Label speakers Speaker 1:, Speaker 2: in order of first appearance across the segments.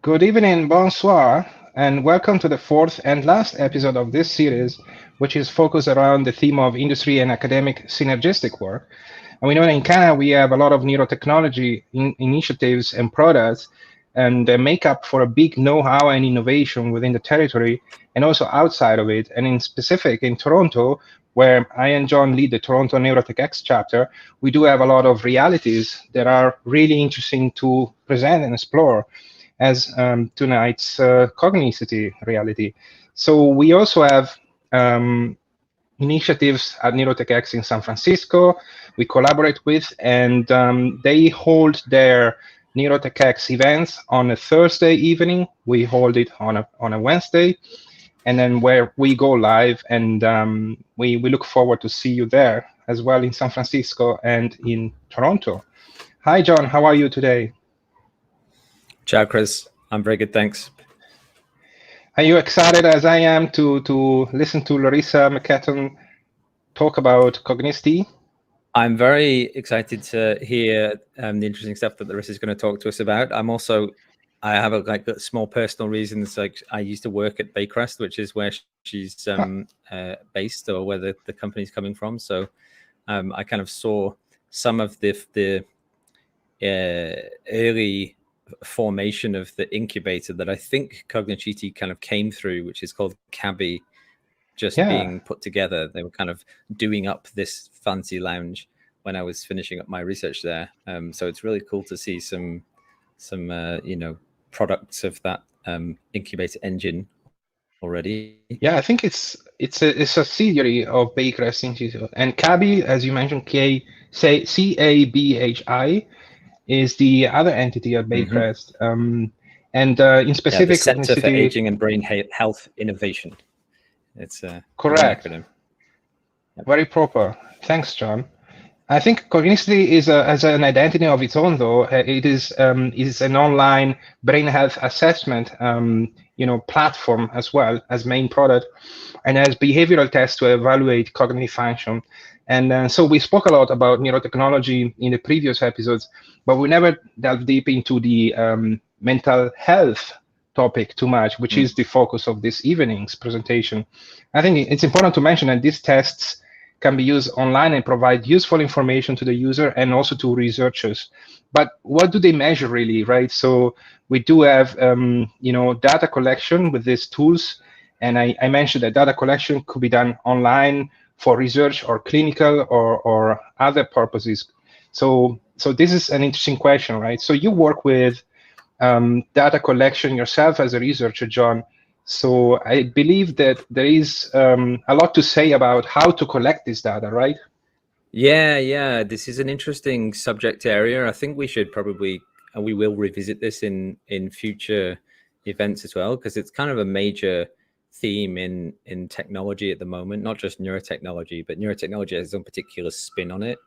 Speaker 1: Good evening, bonsoir, and welcome to the fourth and last episode of this series, which is focused around the theme of industry and academic synergistic work. And we know that in Canada, we have a lot of neurotechnology initiatives and products, and they make up for a big know-how and innovation within the territory and also outside of it. And in specific, in Toronto, where I and John lead the Toronto NeuroTechX chapter, we do have a lot of realities that are really interesting to present and explore as tonight's Cogniciti reality. So we also have initiatives at NeuroTechX in San Francisco we collaborate with, and they hold their NeuroTechX events on a Thursday evening. We hold it on a Wednesday, and then where we go live, and we look forward to see you there as well in San Francisco and in Toronto. Hi, John. How are you today?
Speaker 2: Ciao, Cris. I'm very good, thanks.
Speaker 1: Are you excited as I am to listen to Larissa McKetton talk about Cogniciti?
Speaker 2: I'm very excited to hear the interesting stuff that Larissa is going to talk to us about. I have a small personal reasons. Like I used to work at Baycrest, which is where she's based, or where the company's coming from. So I kind of saw some of the early formation of the incubator that I think Cogniciti kind of came through, which is called Cabby, being put together. They were kind of doing up this fancy lounge when I was finishing up my research there. So it's really cool to see some products of that incubator engine already.
Speaker 1: Yeah, I think it's a subsidiary of Baycrest Institute, and Cabby, as you mentioned, CABHI, is the other entity at Baycrest. And in specific,
Speaker 2: the Center for Aging and Brain Health Innovation. It's
Speaker 1: correct.
Speaker 2: An acronym.
Speaker 1: Yep. Very proper. Thanks, John. I think Cogniciti is as an identity of its own, though. It is an online brain health assessment, platform as well as main product, and as behavioral tests to evaluate cognitive function. And so we spoke a lot about neurotechnology in the previous episodes, but we never delved deep into the mental health topic too much, which is the focus of this evening's presentation. I think it's important to mention that these tests can be used online and provide useful information to the user and also to researchers. But what do they measure really, right? So we do have, data collection with these tools. And I mentioned that data collection could be done online for research or clinical or other purposes. So this is an interesting question, right? So you work with data collection yourself as a researcher, John. So I believe that there is a lot to say about how to collect this data, right?
Speaker 2: Yeah. This is an interesting subject area. I think we should probably, and we will revisit this in future events as well, because it's kind of a major theme in technology at the moment, not just neurotechnology, but neurotechnology has its own particular spin on it.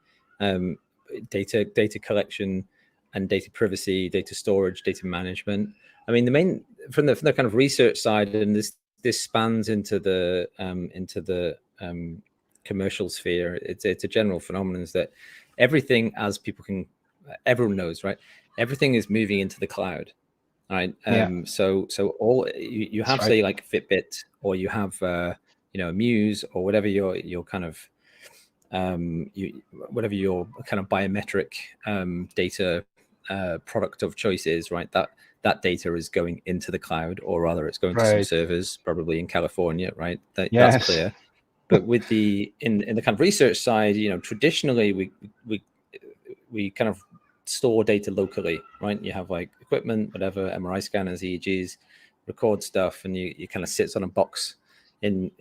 Speaker 2: Data collection and data privacy, data storage, data management. I mean, the main from the kind of research side, and this spans into the commercial sphere. It's a general phenomenon is that everything, as everyone knows, right? Everything is moving into the cloud, right? So all you have, say, like Fitbit, or you have Muse, or whatever your kind of whatever your kind of biometric data product of choice is, right? That data is going into the cloud, or rather it's going to some servers, probably in California, right? That's clear. But with in the kind of research side, traditionally we kind of store data locally, right? You have like equipment, whatever, MRI scanners, EEGs, record stuff, and you kind of sits on a box in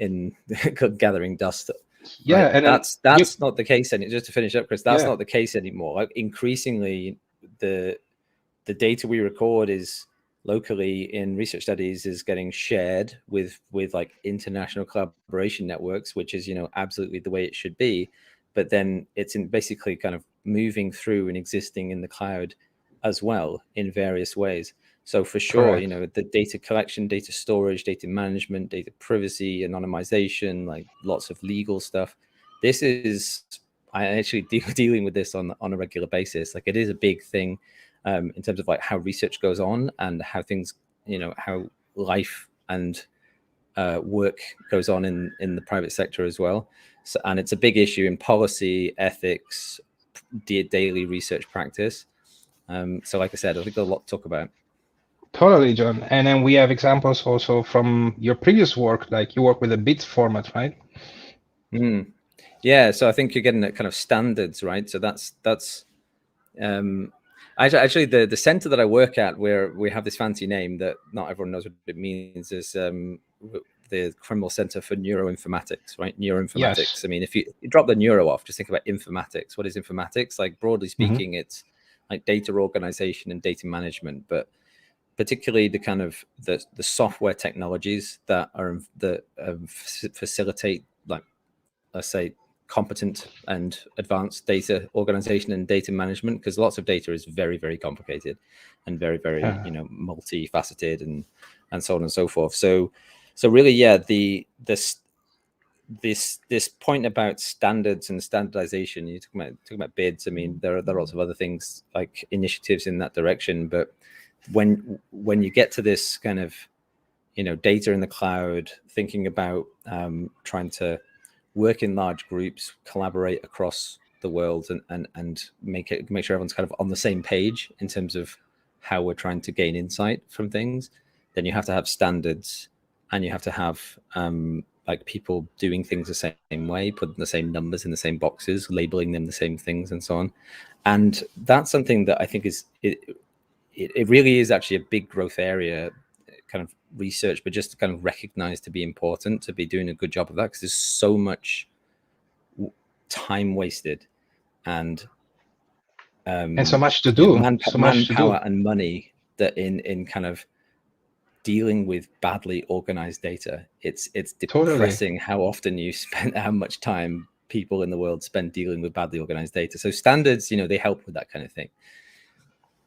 Speaker 2: gathering dust.
Speaker 1: Yeah,
Speaker 2: right?
Speaker 1: And
Speaker 2: that's not the case anymore. Just to finish up, Cris, that's not the case anymore. Like increasingly, the data we record is locally in research studies is getting shared with like international collaboration networks, which is absolutely the way it should be. But then it's basically kind of moving through and existing in the cloud as well in various ways. So for sure, the data collection, data storage, data management, data privacy, anonymization, like lots of legal stuff. This is, I actually dealing with this on a regular basis. Like it is a big thing in terms of like how research goes on and how things how life and work goes on in the private sector as well. So, and it's a big issue in policy, ethics, daily research practice. So like I said, I think there's a lot to talk about.
Speaker 1: Totally, John. And then we have examples also from your previous work, like you work with a bit format, right?
Speaker 2: Yeah, so I think you're getting at kind of standards, right? So that's actually the center that I work at, where we have this fancy name that not everyone knows what it means, is the Criminal Center for Neuroinformatics, right? Neuroinformatics. Yes. I mean, if you drop the neuro off, just think about informatics. What is informatics? Like, broadly speaking, it's like data organization and data management, but particularly the kind of the software technologies that facilitate, like, let's say, competent and advanced data organization and data management, because lots of data is very, very complicated and very, very multifaceted and so on and so forth. So really, yeah, this point about standards and standardization, you're talking about bids. I mean, there are lots of other things, like initiatives in that direction, but when you get to this kind of data in the cloud, thinking about trying to work in large groups, collaborate across the world, and make sure everyone's kind of on the same page in terms of how we're trying to gain insight from things, then you have to have standards, and you have to have like people doing things the same way, putting the same numbers in the same boxes, labeling them the same things, and so on. And that's something that I think it really is actually a big growth area, kind of research, but just kind of recognized to be important, to be doing a good job of that, because there's so much time wasted and
Speaker 1: so much to do,
Speaker 2: manpower and money that in kind of dealing with badly organized data. It's depressing how often how much time people in the world spend dealing with badly organized data. So standards, they help with that kind of thing.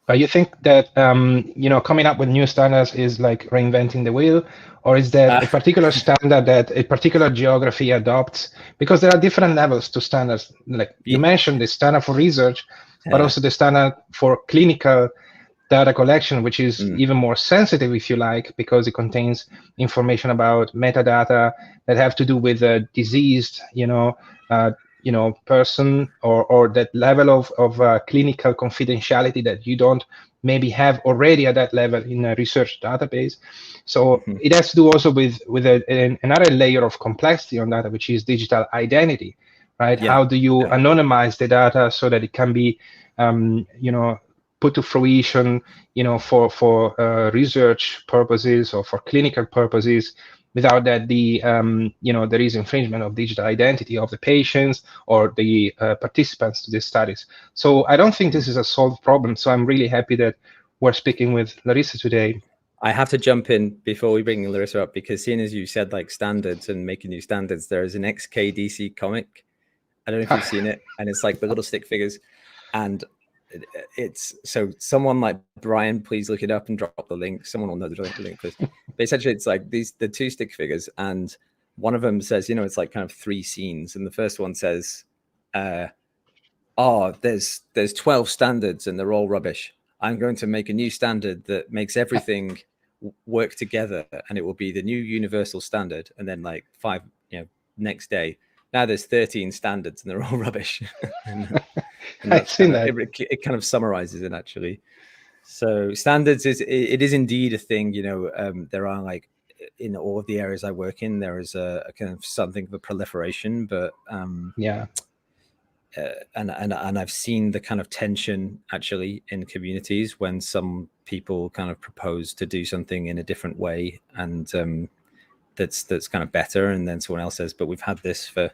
Speaker 1: But you think that coming up with new standards is like reinventing the wheel, or is that a particular standard that a particular geography adopts? Because there are different levels to standards. Like you mentioned, the standard for research, but also the standard for clinical data collection, which is even more sensitive, if you like, because it contains information about metadata that have to do with a diseased, person, or that level of clinical confidentiality that you don't maybe have already at that level in a research database. So it has to do also with another layer of complexity on data, which is digital identity, right? How do you anonymize the data so that it can be, put to fruition, for research purposes or for clinical purposes, without that there is infringement of digital identity of the patients or the participants to the studies. So I don't think this is a solved problem. So I'm really happy that we're speaking with Larissa today.
Speaker 2: I have to jump in before we bring Larissa up, because seeing as you said like standards and making new standards, there is an XKDC comic. I don't know if you've seen it, and it's like the little stick figures, and it's so someone like Brian, please look it up and drop the link. Someone will know the link, please. But essentially, it's like the two stick figures, and one of them says, it's like kind of three scenes, and the first one says, there's 12 standards and they're all rubbish. I'm going to make a new standard that makes everything work together, and it will be the new universal standard. And then like next day, now there's 13 standards and they're all rubbish. and
Speaker 1: I've seen that.
Speaker 2: It kind of summarizes it, actually. So standards it is indeed a thing. There are, like, in all of the areas I work in, there is a kind of something of a proliferation, but and I've seen the kind of tension actually in communities when some people kind of propose to do something in a different way, and that's kind of better, and then someone else says, but we've had this for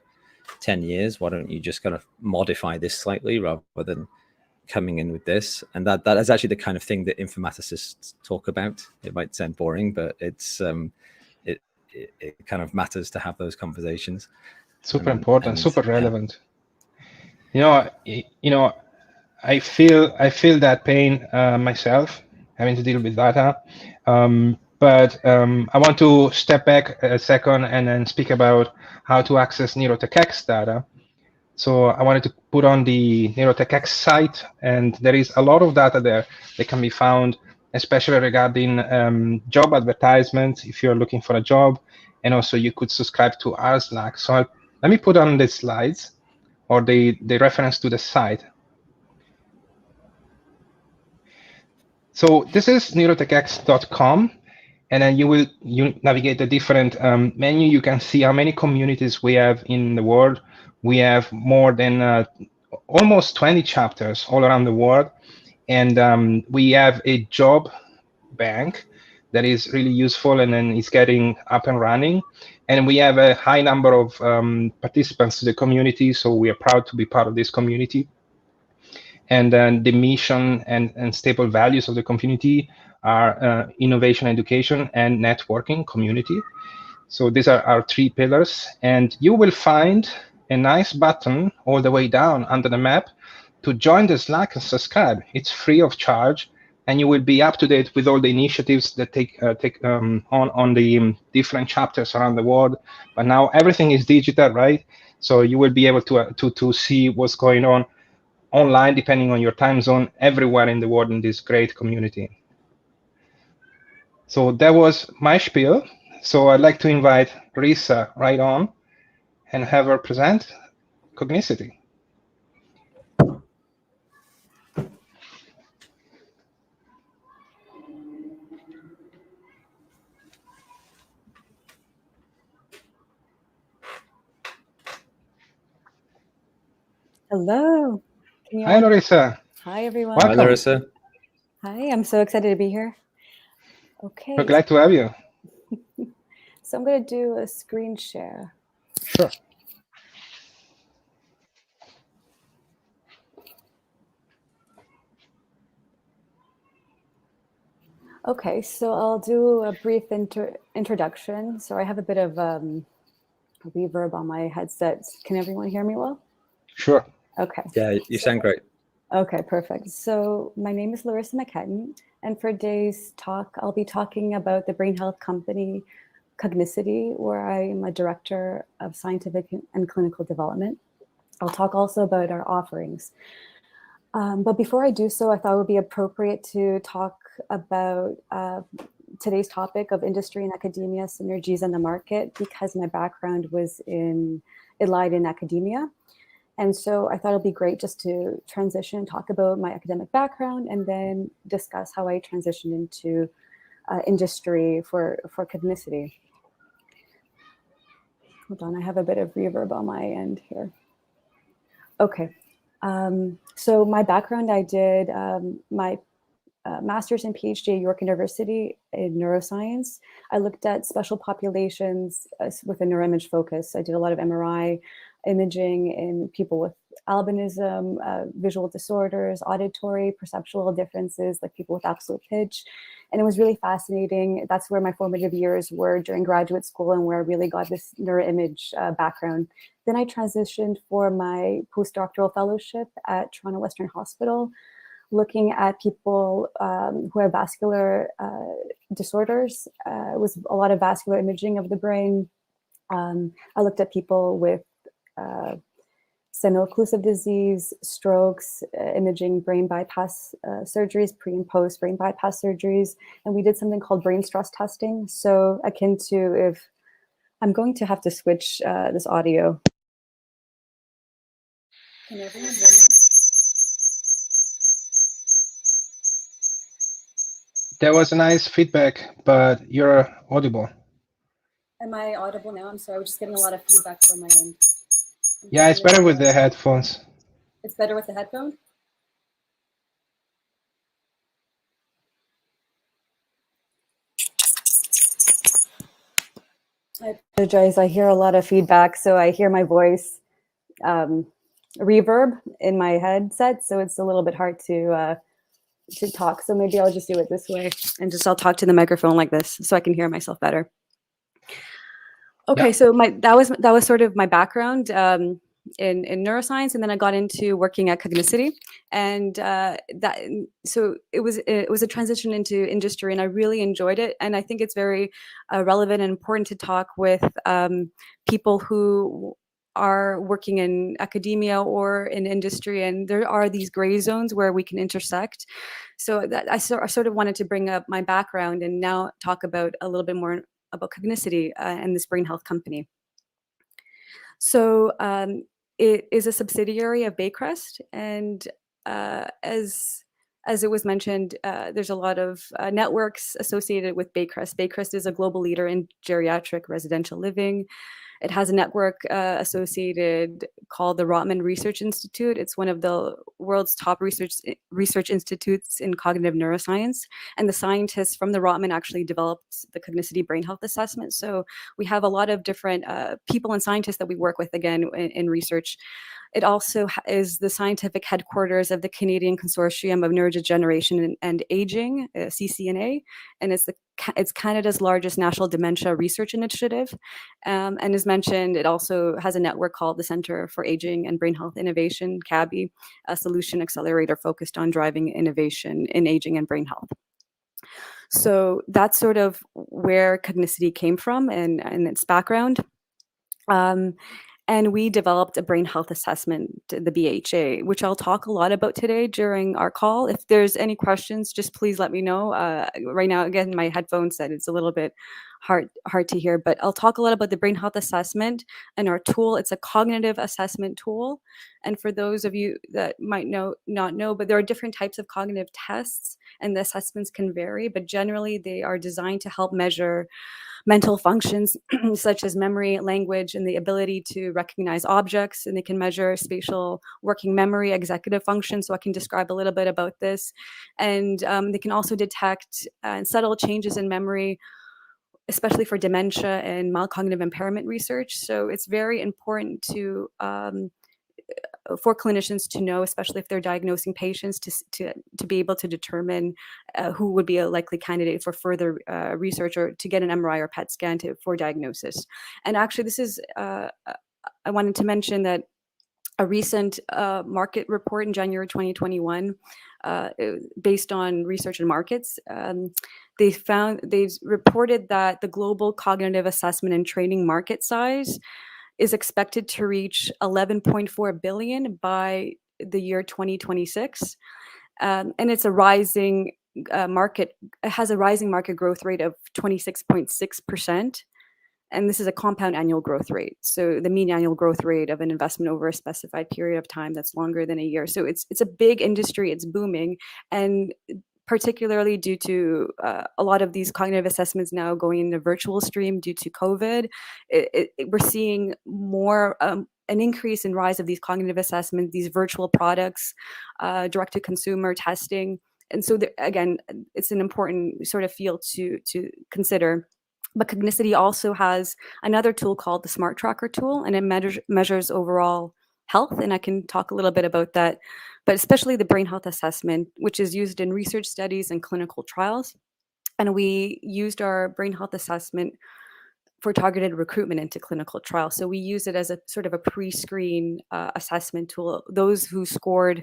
Speaker 2: 10 years, why don't you just kind of modify this slightly rather than coming in with this? And that is actually the kind of thing that informaticists talk about. It might sound boring, but it's it kind of matters to have those conversations.
Speaker 1: Super important, super relevant. I feel that pain myself, having to deal with data. But I want to step back a second and then speak about how to access NeuroTechX data. So I wanted to put on the NeuroTechX site, and there is a lot of data there that can be found especially regarding job advertisements if you're looking for a job. And also you could subscribe to our Slack. So let me put on the slides or the reference to the site. So this is neurotechx.com. And then you navigate the different menu. You can see how many communities we have in the world. We have more than almost 20 chapters all around the world. And we have a job bank that is really useful and then it's getting up and running. And we have a high number of participants to the community. So we are proud to be part of this community. And then the mission and stable values of the community are innovation, education, and networking community. So these are our 3 pillars. And you will find a nice button all the way down under the map to join the Slack and subscribe. It's free of charge, and you will be up to date with all the initiatives that take on the different chapters around the world. But now everything is digital, right? So you will be able to see what's going on online, depending on your time zone, everywhere in the world in this great community. So that was my spiel. So I'd like to invite Larissa right on and have her present Cogniciti.
Speaker 3: Hello.
Speaker 1: Hi, Larissa.
Speaker 3: Hi, everyone.
Speaker 1: Welcome.
Speaker 2: Hi, Larissa.
Speaker 3: Hi, I'm so excited to be here. Okay.
Speaker 1: We're glad to have you.
Speaker 3: So I'm going to do a screen share.
Speaker 1: Sure.
Speaker 3: Okay, so I'll do a brief introduction. So I have a bit of reverb on my headset. Can everyone hear me well?
Speaker 1: Sure.
Speaker 3: Okay.
Speaker 2: Yeah, you sound great.
Speaker 3: Okay, perfect. So my name is Larissa McKetton, and for today's talk, I'll be talking about the brain health company Cogniciti, where I am a director of scientific and clinical development. I'll talk also about our offerings. But before I do so, I thought it would be appropriate to talk about today's topic of industry and academia, synergies in the market, because my background lied in academia. And so I thought it'd be great just to transition, talk about my academic background, and then discuss how I transitioned into industry for Cogniciti. Hold on, I have a bit of reverb on my end here. Okay, so my background, I did my master's and PhD at York University in neuroscience. I looked at special populations with a neuroimage focus. I did a lot of MRI imaging in people with albinism, visual disorders, auditory, perceptual differences, like people with absolute pitch. And it was really fascinating. That's where my formative years were during graduate school and where I really got this neuroimage background. Then I transitioned for my postdoctoral fellowship at Toronto Western Hospital, looking at people who have vascular disorders. It was a lot of vascular imaging of the brain. I looked at people with seno-occlusive disease, strokes, imaging brain bypass surgeries, pre and post brain bypass surgeries. And we did something called brain stress testing. So akin to if I'm going to have to switch this audio. Can everyone hear me?
Speaker 1: There was a nice feedback, but you're audible.
Speaker 3: Am I audible now? I'm sorry, I was just getting a lot of feedback from my end.
Speaker 1: Yeah, it's better with the headphones.
Speaker 3: It's better with the headphone? I apologize. I hear a lot of feedback, so I hear my voice reverb in my headset, so it's a little bit hard to talk. So maybe I'll just do it this way, and I'll talk to the microphone like this, so I can hear myself better. Okay, yeah. So that was sort of my background in neuroscience, and then I got into working at Cogniciti, and so it was a transition into industry, and I really enjoyed it, and I think it's very relevant and important to talk with people who are working in academia or in industry, and there are these gray zones where we can intersect. So that I sort of wanted to bring up my background and now talk about a little bit more about Cogniciti and this brain health company. So it is a subsidiary of Baycrest, and as it was mentioned, there's a lot of networks associated with Baycrest. Baycrest is a global leader in geriatric residential living. It has a network associated called the Rotman Research Institute. It's one of the world's top research institutes in cognitive neuroscience. And the scientists from the Rotman actually developed the Cogniciti brain health assessment. So we have a lot of different people and scientists that we work with, again, in research. It also is the scientific headquarters of the Canadian Consortium of Neurodegeneration and Aging, CCNA, and it's Canada's largest national dementia research initiative. And as mentioned, it also has a network called the Centre for Aging and Brain Health Innovation, CABI, a solution accelerator focused on driving innovation in aging and brain health. So that's sort of where Cogniciti came from and its background. And we developed a brain health assessment, the BHA, which I'll talk a lot about today during our call. If there's any questions, just please let me know. Right now, again, my headphones said it's a little bit hard to hear, but I'll talk a lot about the brain health assessment and our tool. It's a cognitive assessment tool. And for those of you that might not know, but there are different types of cognitive tests and the assessments can vary, but generally they are designed to help measure mental functions such as memory, language, and the ability to recognize objects, and they can measure spatial working memory, executive function. So I can describe a little bit about this. And they can also detect subtle changes in memory, especially for dementia and mild cognitive impairment research. So it's very important to for clinicians to know, especially if they're diagnosing patients, to be able to determine who would be a likely candidate for further research or to get an MRI or PET scan for diagnosis. And actually, this is, I wanted to mention that a recent market report in January 2021, based on research and markets, they reported that the global cognitive assessment and training market size is expected to reach 11.4 billion by the year 2026. And it's a rising market, it has a rising market growth rate of 26.6%. And this is a compound annual growth rate. So the mean annual growth rate of an investment over a specified period of time that's longer than a year. So it's a big industry, it's booming. And particularly due to a lot of these cognitive assessments now going in the virtual stream due to COVID, we're seeing more an increase in rise of these cognitive assessments, these virtual products, direct-to-consumer testing. And so, again, it's an important sort of field to consider. But Cogniciti also has another tool called the Smart Tracker tool, and it measures overall health, and I can talk a little bit about that, but especially the brain health assessment, which is used in research studies and clinical trials. And we used our brain health assessment for targeted recruitment into clinical trials. So we use it as a sort of a pre-screen assessment tool. Those who scored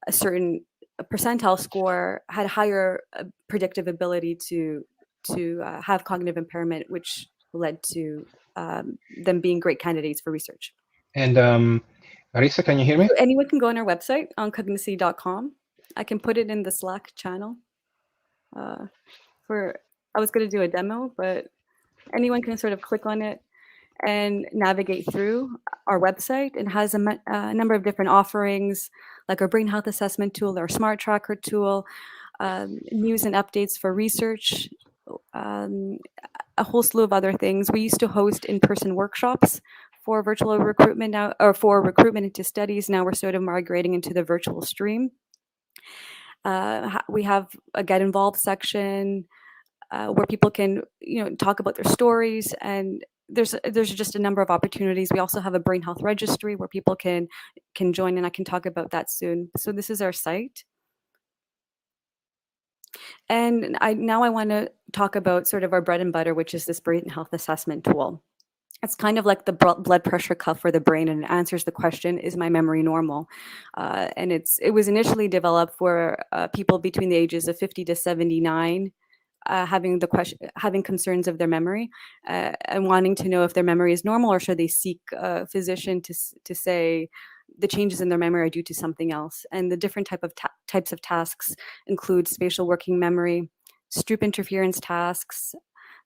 Speaker 3: a certain percentile score had higher predictive ability to have cognitive impairment, which led to them being great candidates for research.
Speaker 1: And Larissa, can you hear me?
Speaker 3: So anyone can go on our website on cognizant.com. I can put it in the Slack channel. I was going to do a demo, but anyone can sort of click on it and navigate through our website. It has a number of different offerings, like our brain health assessment tool, our Smart Tracker tool, news and updates for research, a whole slew of other things. We used to host in-person workshops for virtual recruitment now, or for recruitment into studies. Now we're sort of migrating into the virtual stream. We have a Get Involved section where people can, talk about their stories, and there's just a number of opportunities. We also have a brain health registry where people can join, and I can talk about that soon. So this is our site. And now I want to talk about sort of our bread and butter, which is this brain health assessment tool. It's kind of like the blood pressure cuff for the brain, and it answers the question, is my memory normal? And it was initially developed for people between the ages of 50 to 79 having concerns of their memory and wanting to know if their memory is normal, or should they seek a physician to say the changes in their memory are due to something else. And the different types of tasks include spatial working memory, Stroop interference tasks,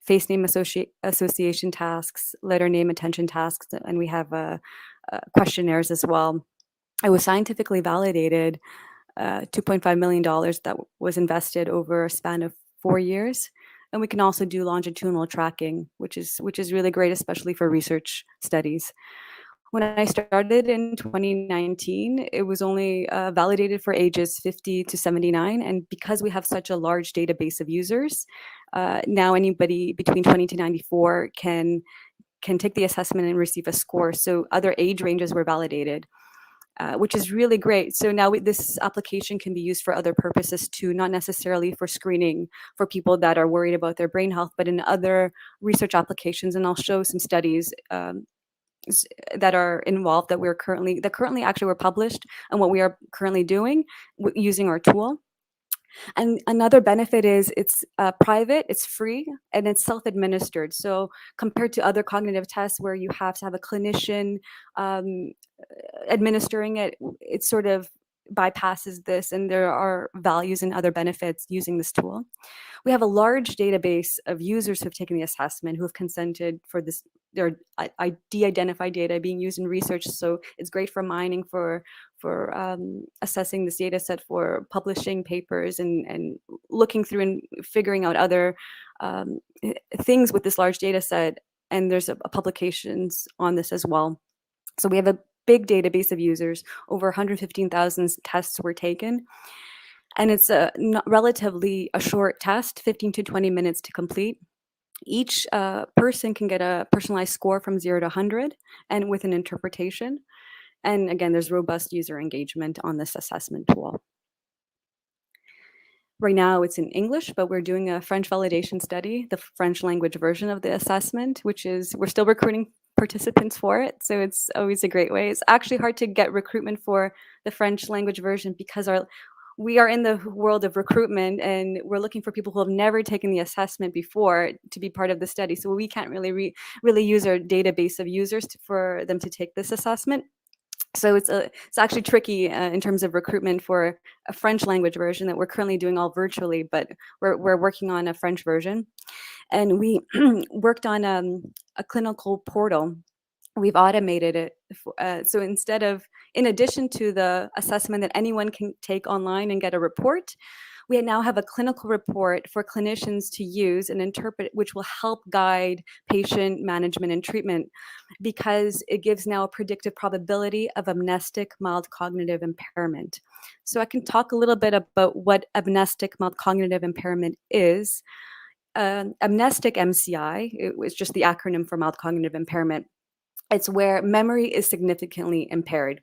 Speaker 3: face name association tasks, letter name attention tasks, and we have questionnaires as well. It was scientifically validated, $2.5 million that was invested over a span of 4 years. And we can also do longitudinal tracking, which is really great, especially for research studies. When I started in 2019, it was only validated for ages 50 to 79. And because we have such a large database of users, now anybody between 20 to 94 can take the assessment and receive a score. So other age ranges were validated, which is really great. So now this application can be used for other purposes too, not necessarily for screening for people that are worried about their brain health, but in other research applications. And I'll show some studies that are involved that currently actually were published, and what we are currently doing using our tool. And another benefit is it's private, it's free, and it's self-administered. So compared to other cognitive tests where you have to have a clinician administering it, it sort of bypasses this, and there are values and other benefits using this tool. We have a large database of users who have taken the assessment, who have consented for this, their de-identified data being used in research. So it's great for mining, for assessing this data set, for publishing papers and looking through and figuring out other things with this large data set. And there's publications on this as well. So we have a big database of users. Over 115,000 tests were taken. And it's relatively a short test, 15 to 20 minutes to complete. Each person can get a personalized score from 0 to 100 and with an interpretation. And again, there's robust user engagement on this assessment tool. Right now it's in English, but we're doing a French validation study, the French language version of the assessment, which is, we're still recruiting participants for it. So it's always a great way. It's actually hard to get recruitment for the French language version because we are in the world of recruitment and we're looking for people who have never taken the assessment before to be part of the study. So we can't really use our database of users for them to take this assessment. So it's actually tricky in terms of recruitment for a French language version that we're currently doing all virtually, but we're working on a French version. And we worked on a clinical portal. We've automated it. So in addition to the assessment that anyone can take online and get a report, we now have a clinical report for clinicians to use and interpret, which will help guide patient management and treatment because it gives now a predictive probability of amnestic mild cognitive impairment. So I can talk a little bit about what amnestic mild cognitive impairment is. Amnestic MCI, it was just the acronym for mild cognitive impairment. It's where memory is significantly impaired,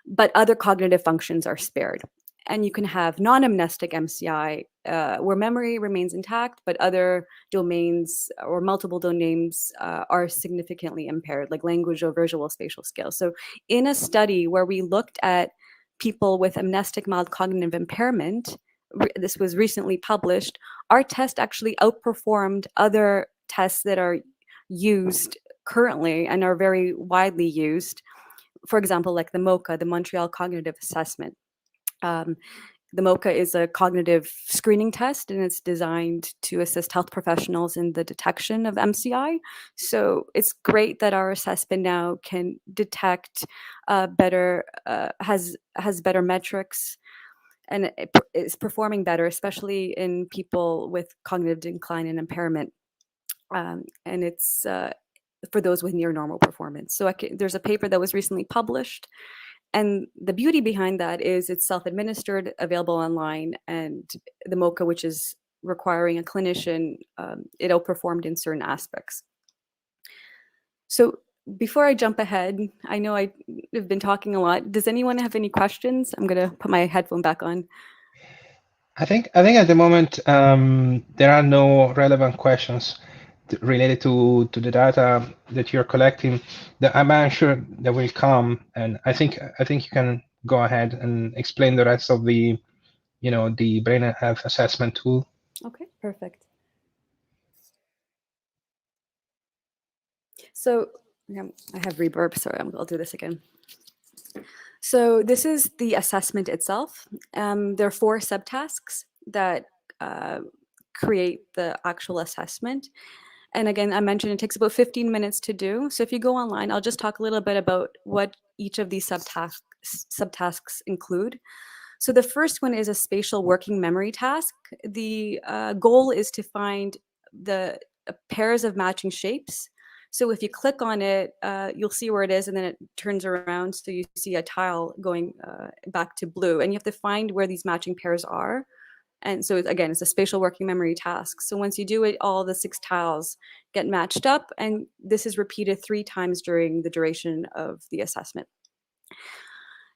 Speaker 3: but other cognitive functions are spared. And you can have non-amnestic MCI, where memory remains intact, but other domains or multiple domains are significantly impaired, like language or visual spatial skills. So in a study where we looked at people with amnestic mild cognitive impairment, this was recently published, our test actually outperformed other tests that are used currently and are very widely used. For example, like the MoCA, the Montreal Cognitive Assessment. The MoCA is a cognitive screening test, and it's designed to assist health professionals in the detection of MCI. So it's great that our assessment now can detect better, has better metrics, and it is performing better, especially in people with cognitive decline and impairment. And it's for those with near normal performance. So there's a paper that was recently published. And the beauty behind that is it's self-administered, available online, and the MoCA, which is requiring a clinician, it outperformed in certain aspects. So before I jump ahead, I know I've been talking a lot. Does anyone have any questions? I'm going to put my headphone back on.
Speaker 1: I think at the moment there are no relevant questions related to the data that you're collecting. I'm sure that will come, and I think you can go ahead and explain the rest of the, the brain health assessment tool.
Speaker 3: Okay, perfect. So I have reverb, sorry, I'll do this again. So this is the assessment itself. There are 4 subtasks that create the actual assessment. And again, I mentioned it takes about 15 minutes to do. So if you go online, I'll just talk a little bit about what each of these subtasks include. So the first one is a spatial working memory task. The goal is to find the pairs of matching shapes. So if you click on it, you'll see where it is, and then it turns around. So you see a tile going back to blue, and you have to find where these matching pairs are. And so again, it's a spatial working memory task. So once you do it, all the 6 tiles get matched up, and this is repeated 3 times during the duration of the assessment.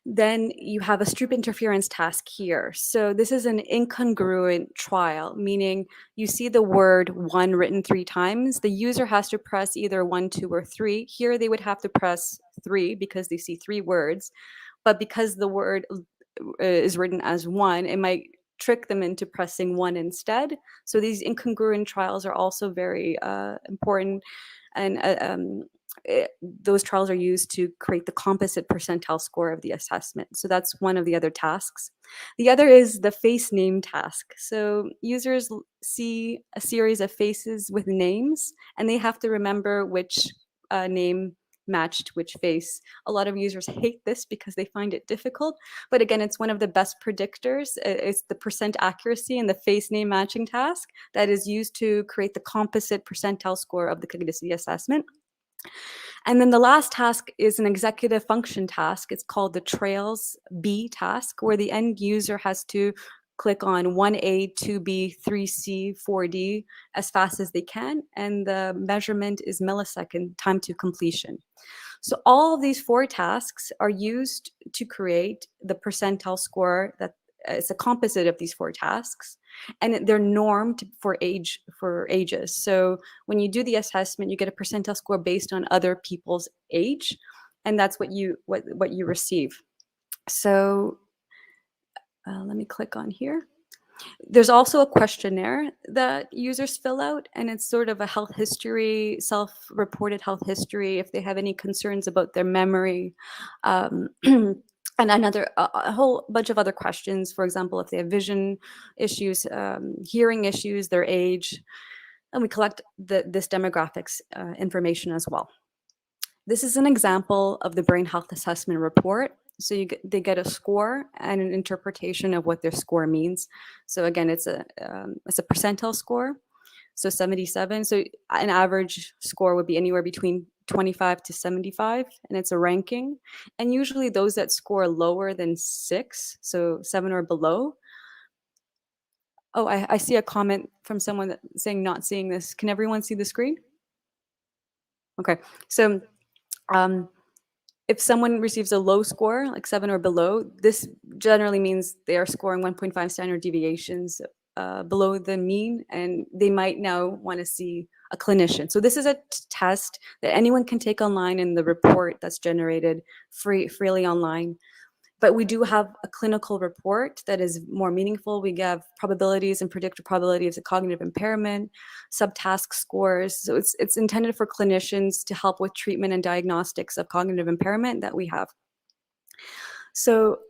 Speaker 3: Then you have a Stroop interference task here. So this is an incongruent trial, meaning you see the word 1 written 3 times. The user has to press either 1, 2, or 3. Here they would have to press 3 because they see 3 words. But because the word is written as 1, it might trick them into pressing 1 instead. So these incongruent trials are also very important, and those trials are used to create the composite percentile score of the assessment. So that's one of the other tasks. The other is the face name task. So users see a series of faces with names, and they have to remember which name matched which face. A lot of users hate this because they find it difficult, but again, it's one of the best predictors. It's the percent accuracy in the face name matching task that is used to create the composite percentile score of the Cogniciti assessment. And then the last task is an executive function task. It's called the Trails B task, where the end user has to click on 1A, 2B, 3C, 4D as fast as they can, and the measurement is millisecond time to completion. So all of these 4 tasks are used to create the percentile score that it's a composite of these 4 tasks, and they're normed for ages. So when you do the assessment, you get a percentile score based on other people's age, and that's what you receive. So let me click on here. There's also a questionnaire that users fill out, and it's sort of a health history, self-reported health history, if they have any concerns about their memory, and a whole bunch of other questions. For example, if they have vision issues, hearing issues, their age, and we collect this demographics information as well. This is an example of the brain health assessment report. So they get a score and an interpretation of what their score means. So again, it's a percentile score. So 77. So an average score would be anywhere between 25 to 75, and it's a ranking. And usually those that score lower than 6, so 7 or below. Oh, I see a comment from someone saying not seeing this. Can everyone see the screen? Okay, so if someone receives a low score, like 7 or below, this generally means they are scoring 1.5 standard deviations below the mean, and they might now want to see a clinician. So this is a test that anyone can take online in the report that's generated freely online. But we do have a clinical report that is more meaningful. We have probabilities and predicted probabilities of cognitive impairment, subtask scores. So it's intended for clinicians to help with treatment and diagnostics of cognitive impairment that we have. So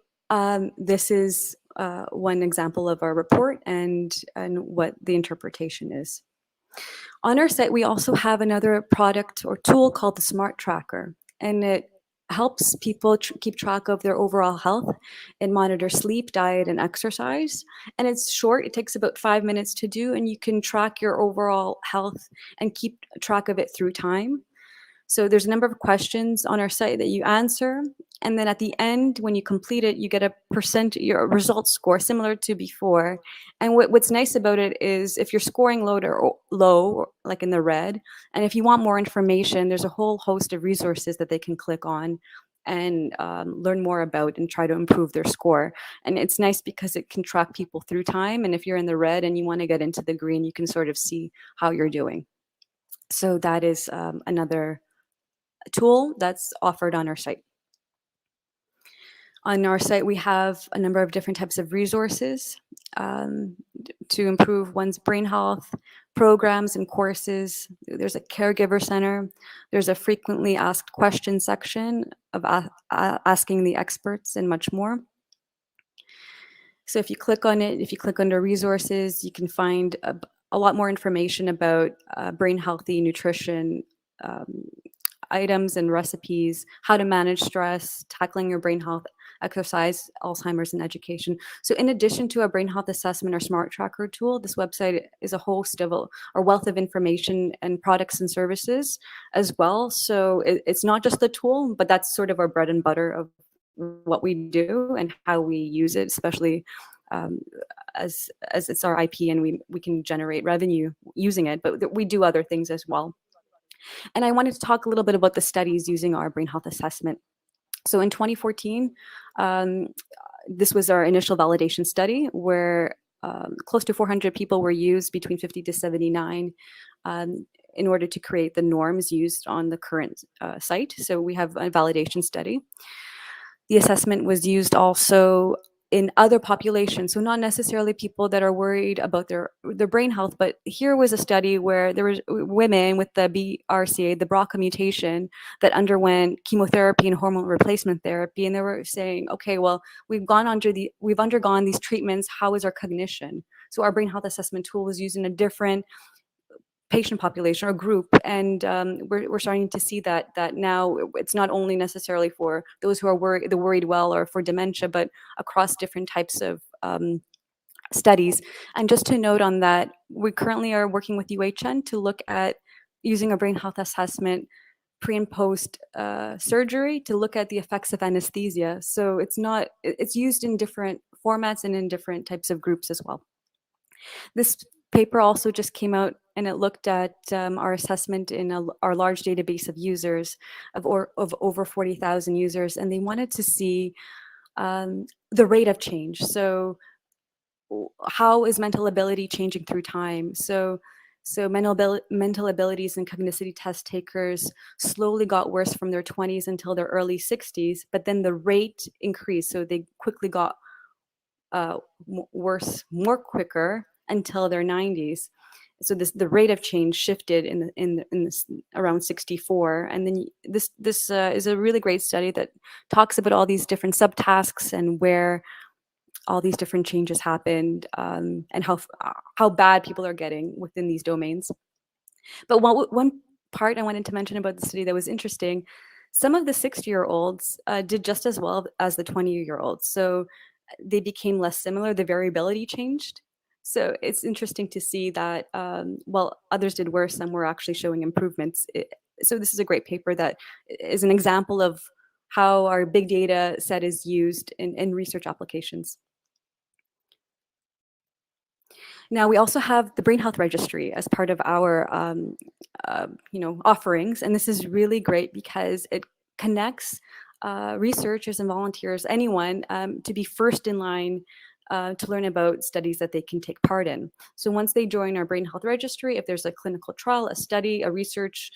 Speaker 3: this is one example of our report and what the interpretation is. On our site, we also have another product or tool called the Smart Tracker, and it helps people keep track of their overall health and monitor sleep, diet, and exercise. And it's short. It takes about 5 minutes to do, and you can track your overall health and keep track of it through time. So there's a number of questions on our site that you answer, and then at the end, when you complete it, you get your result score similar to before. And what's nice about it is if you're scoring low, like in the red, and if you want more information, there's a whole host of resources that they can click on and learn more about and try to improve their score. And it's nice because it can track people through time. And if you're in the red and you want to get into the green, you can sort of see how you're doing. So that is another tool that's offered on our site. On our site, we have a number of different types of resources to improve one's brain health, programs and courses. There's a caregiver center. There's a frequently asked questions section of asking the experts and much more. So if you click on it, if you click under resources, you can find a lot more information about brain healthy nutrition items and recipes, how to manage stress, tackling your brain health, exercise, Alzheimer's, and education. So in addition to a brain health assessment or smart tracker tool, this website is a host of a wealth of information and products and services as well. So it's not just the tool, but that's sort of our bread and butter of what we do and how we use it, especially as it's our IP and we can generate revenue using it, but we do other things as well. And I wanted to talk a little bit about the studies using our brain health assessment. So in 2014, this was our initial validation study where close to 400 people were used between 50 to 79 in order to create the norms used on the current site. So we have a validation study. The assessment was used also in other populations, so not necessarily people that are worried about their brain health, but here was a study where there was women with the BRCA, the BRCA mutation, that underwent chemotherapy and hormone replacement therapy, and they were saying, okay, well, we've undergone these treatments, how is our cognition? So our brain health assessment tool was used in a different patient population or group, and we're starting to see that now it's not only necessarily for those who are worried well or for dementia, but across different types of studies. And just to note on that, we currently are working with UHN to look at using a brain health assessment pre and post surgery to look at the effects of anesthesia. So it's used in different formats and in different types of groups as well. This paper also just came out, and it looked at our assessment in our large database of users, of over 40,000 users, and they wanted to see the rate of change. So how is mental ability changing through time? So mental abilities and Cogniciti test takers slowly got worse from their 20s until their early 60s, but then the rate increased. So they quickly got worse more quicker until their 90s. So the rate of change shifted in this around 64, and then this is a really great study that talks about all these different subtasks and where all these different changes happened, and how bad people are getting within these domains. But one part I wanted to mention about the study that was interesting, some of the 60-year-olds did just as well as the 20-year-olds. So they became less similar, the variability changed. So it's interesting to see that while others did worse, some were actually showing improvements. So this is a great paper that is an example of how our big data set is used in research applications. Now we also have the Brain Health Registry as part of our offerings, and this is really great because it connects researchers and volunteers, anyone, to be first in line to learn about studies that they can take part in. So once they join our Brain Health Registry, if there's a clinical trial, a study, a research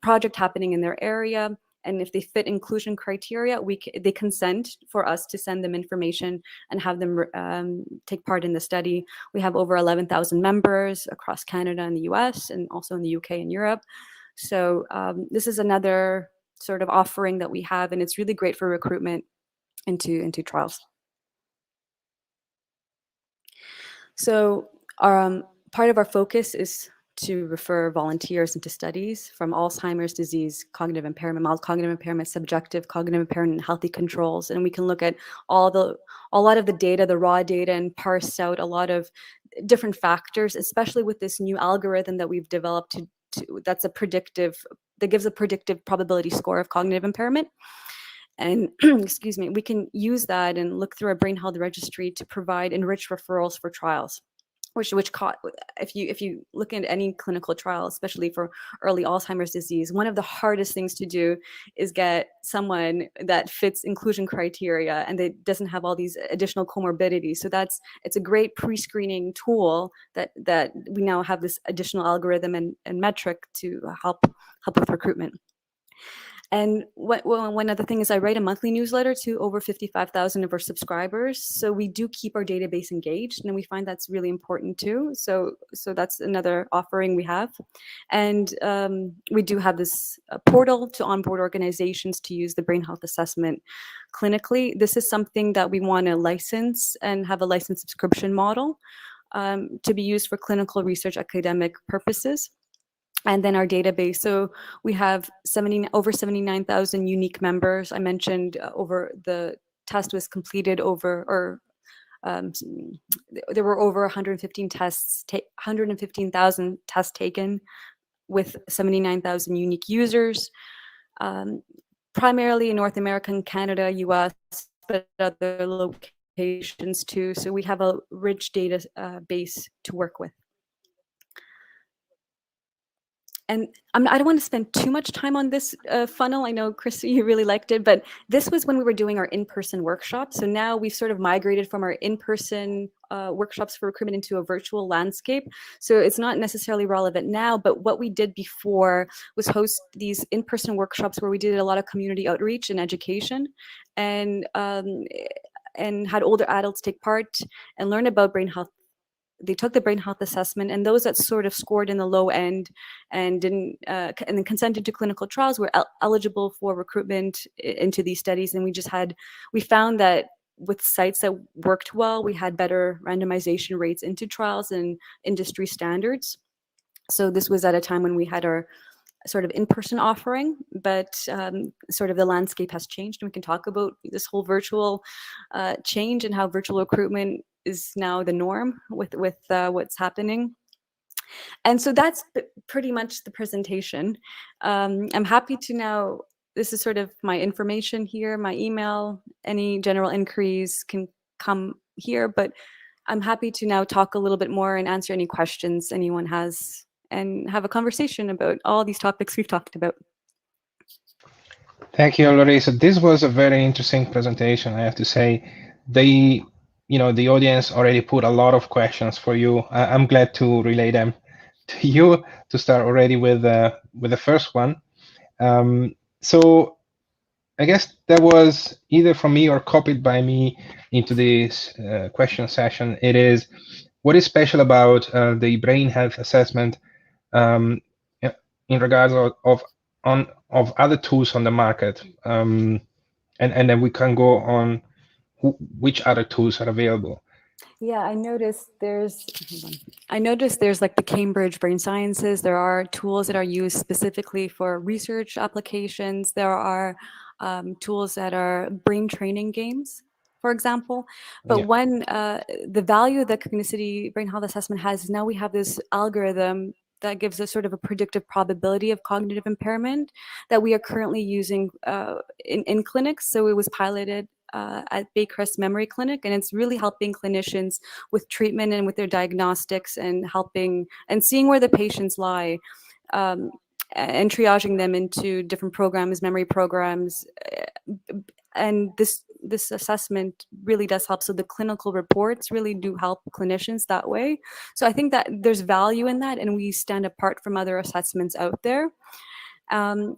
Speaker 3: project happening in their area, and if they fit inclusion criteria, they consent for us to send them information and have them take part in the study. We have over 11,000 members across Canada and the US, and also in the UK and Europe. So this is another sort of offering that we have, and it's really great for recruitment into trials. So part of our focus is to refer volunteers into studies from Alzheimer's disease, cognitive impairment, mild cognitive impairment, subjective cognitive impairment, and healthy controls. And we can look at a lot of the data, the raw data, and parse out a lot of different factors, especially with this new algorithm that we've developed that gives a predictive probability score of cognitive impairment. And excuse me, we can use that and look through our Brain Health Registry to provide enriched referrals for trials. If you look at any clinical trial, especially for early Alzheimer's disease, one of the hardest things to do is get someone that fits inclusion criteria and that doesn't have all these additional comorbidities. So it's a great pre-screening tool that we now have this additional algorithm and metric to help with recruitment. And one other thing is I write a monthly newsletter to over 55,000 of our subscribers. So we do keep our database engaged, and we find that's really important too. So that's another offering we have. And we do have this portal to onboard organizations to use the brain health assessment clinically. This is something that we want to license and have a license subscription model to be used for clinical research academic purposes. And then our database. So we have over 79,000 unique members. I mentioned over the test was completed there were over 115,000 tests taken with 79,000 unique users, primarily in North America and Canada, US, but other locations too. So we have a rich data base to work with. And I don't want to spend too much time on this funnel. I know, Cris, you really liked it, but this was when we were doing our in-person workshops. So now we've sort of migrated from our in-person workshops for recruitment into a virtual landscape. So it's not necessarily relevant now, but what we did before was host these in-person workshops where we did a lot of community outreach and education, and had older adults take part and learn about brain health. They took the brain health assessment, and those that sort of scored in the low end and didn't, and then consented to clinical trials were eligible for recruitment into these studies. And we found that with sites that worked well, we had better randomization rates into trials and industry standards. So this was at a time when we had our sort of in-person offering, but sort of the landscape has changed, and we can talk about this whole virtual change and how virtual recruitment is now the norm with what's happening. And so that's pretty much the presentation. I'm happy to now, this is sort of my information here, my email, any general inquiries can come here, but I'm happy to now talk a little bit more and answer any questions anyone has and have a conversation about all these topics we've talked about.
Speaker 1: Thank you, Larissa. This was a very interesting presentation, I have to say. The audience already put a lot of questions for you. I'm glad to relay them to you to start already with the first one. So I guess that was either from me or copied by me into this question session. It is, what is special about the brain health assessment in regards of other tools on the market, and then we can go on which other tools are available.
Speaker 3: Yeah, I noticed there's like the Cambridge Brain Sciences. There are tools that are used specifically for research applications. There are tools that are brain training games, for example. But the value that Cogniciti Brain Health Assessment has is now we have this algorithm that gives us sort of a predictive probability of cognitive impairment that we are currently using in clinics. So it was piloted at Baycrest Memory Clinic, and it's really helping clinicians with treatment and with their diagnostics and helping and seeing where the patients lie and triaging them into different programs, memory programs. And this assessment really does help. So the clinical reports really do help clinicians that way. So I think that there's value in that, and we stand apart from other assessments out there. Again,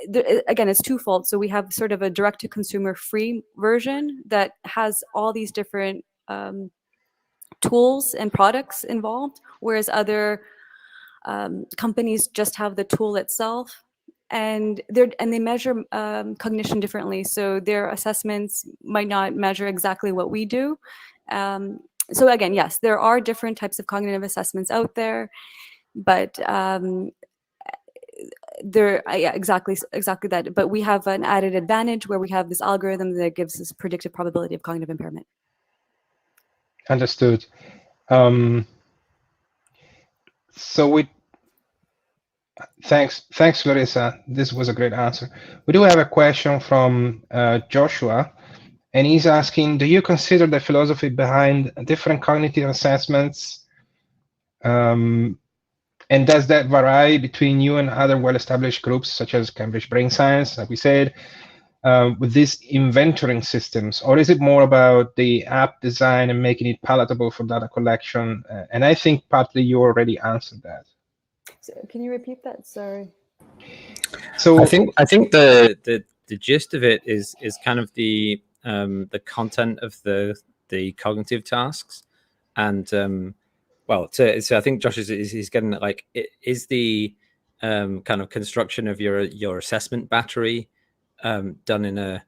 Speaker 3: it's twofold. So we have sort of a direct-to-consumer free version that has all these different tools and products involved, whereas other companies just have the tool itself. And they measure cognition differently. So their assessments might not measure exactly what we do. So again, yes, there are different types of cognitive assessments out there, but exactly that. But we have an added advantage where we have this algorithm that gives us predictive probability of cognitive impairment.
Speaker 1: Understood. Thanks, Larissa. This was a great answer. We do have a question from Joshua, and he's asking, do you consider the philosophy behind different cognitive assessments, and does that vary between you and other well-established groups such as Cambridge Brain Science, like we said, with these inventorying systems, or is it more about the app design and making it palatable for data collection? And I think partly you already answered that.
Speaker 3: So can you repeat that? Sorry.
Speaker 1: So
Speaker 2: I think the gist of it is kind of the content of the cognitive tasks, and well, so I think Josh is getting at, like, is the kind of construction of your assessment battery done in a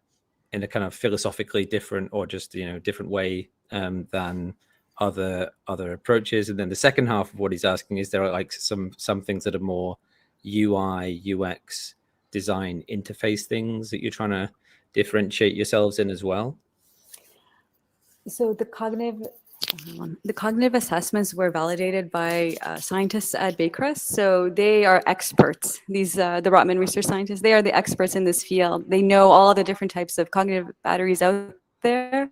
Speaker 2: kind of philosophically different, or just different way than other approaches. And then the second half of what he's asking is, there are like some things that are more UI UX design interface things that you're trying to differentiate yourselves in as well?
Speaker 3: So the cognitive assessments were validated by scientists at Griffiths. So they are experts. These the Rotman research scientists, they are the experts in this field. They know all the different types of cognitive batteries out there.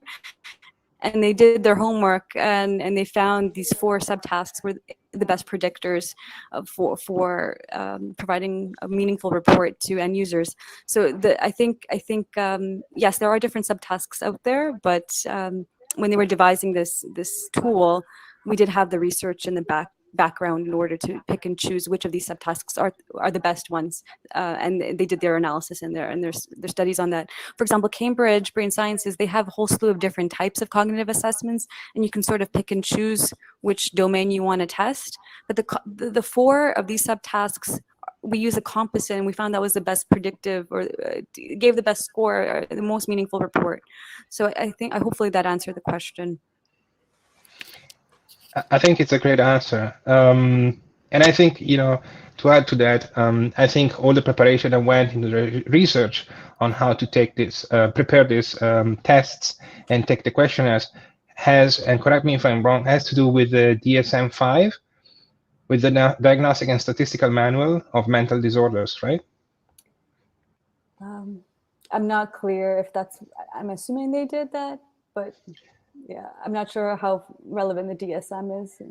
Speaker 3: And they did their homework, and they found these 4 subtasks were the best predictors for providing a meaningful report to end users. So I think yes, there are different subtasks out there, but when they were devising this tool, we did have the research in the background in order to pick and choose which of these subtasks are the best ones, and they did their analysis in there, and there's studies on that. For example, Cambridge Brain Sciences, they have a whole slew of different types of cognitive assessments, and you can sort of pick and choose which domain you want to test. But the 4 of these subtasks, we use a composite, and we found that was the best predictive, or gave the best score, or the most meaningful report. So hopefully that answered the question.
Speaker 1: I think it's a great answer. And I think, to add to that, I think all the preparation that went into the research on how to take this, prepare these tests and take the questionnaires has, and correct me if I'm wrong, has to do with the DSM-5, with the Diagnostic and Statistical Manual of Mental Disorders, right?
Speaker 3: I'm not clear if I'm assuming they did that, but yeah, I'm not sure how relevant the DSM is.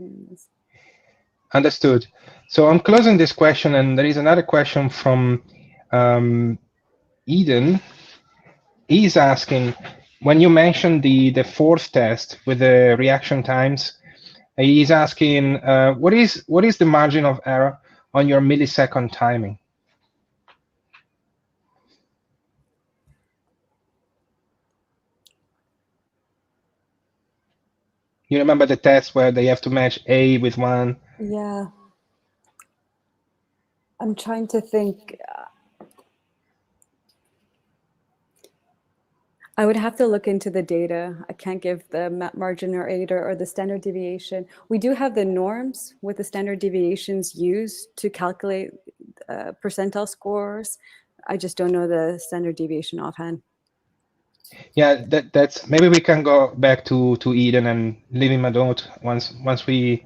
Speaker 1: Understood. So I'm closing this question, and there is another question from Eden. He's asking, when you mentioned the 4th test with the reaction times, he's asking, what is the margin of error on your millisecond timing? You remember the test where they have to match A with 1?
Speaker 3: Yeah. I'm trying to think. I would have to look into the data. I can't give the margin or error or the standard deviation. We do have the norms with the standard deviations used to calculate percentile scores. I just don't know the standard deviation offhand.
Speaker 1: Yeah, that's maybe we can go back to Eden and leave him a note once we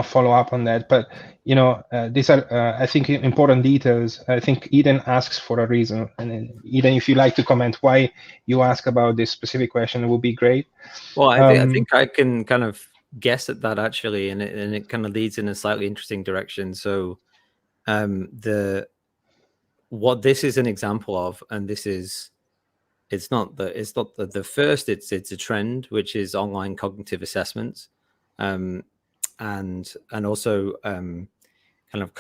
Speaker 1: follow up on that. But these are I think important details. I think Eden asks for a reason, and Eden, if you like to comment why you ask about this specific question, it would be great.
Speaker 2: Well, I think I can kind of guess at that, actually, and it kind of leads in a slightly interesting direction. So what this is an example of, and this is, it's not the first, it's a trend, which is online cognitive assessments, and also kind of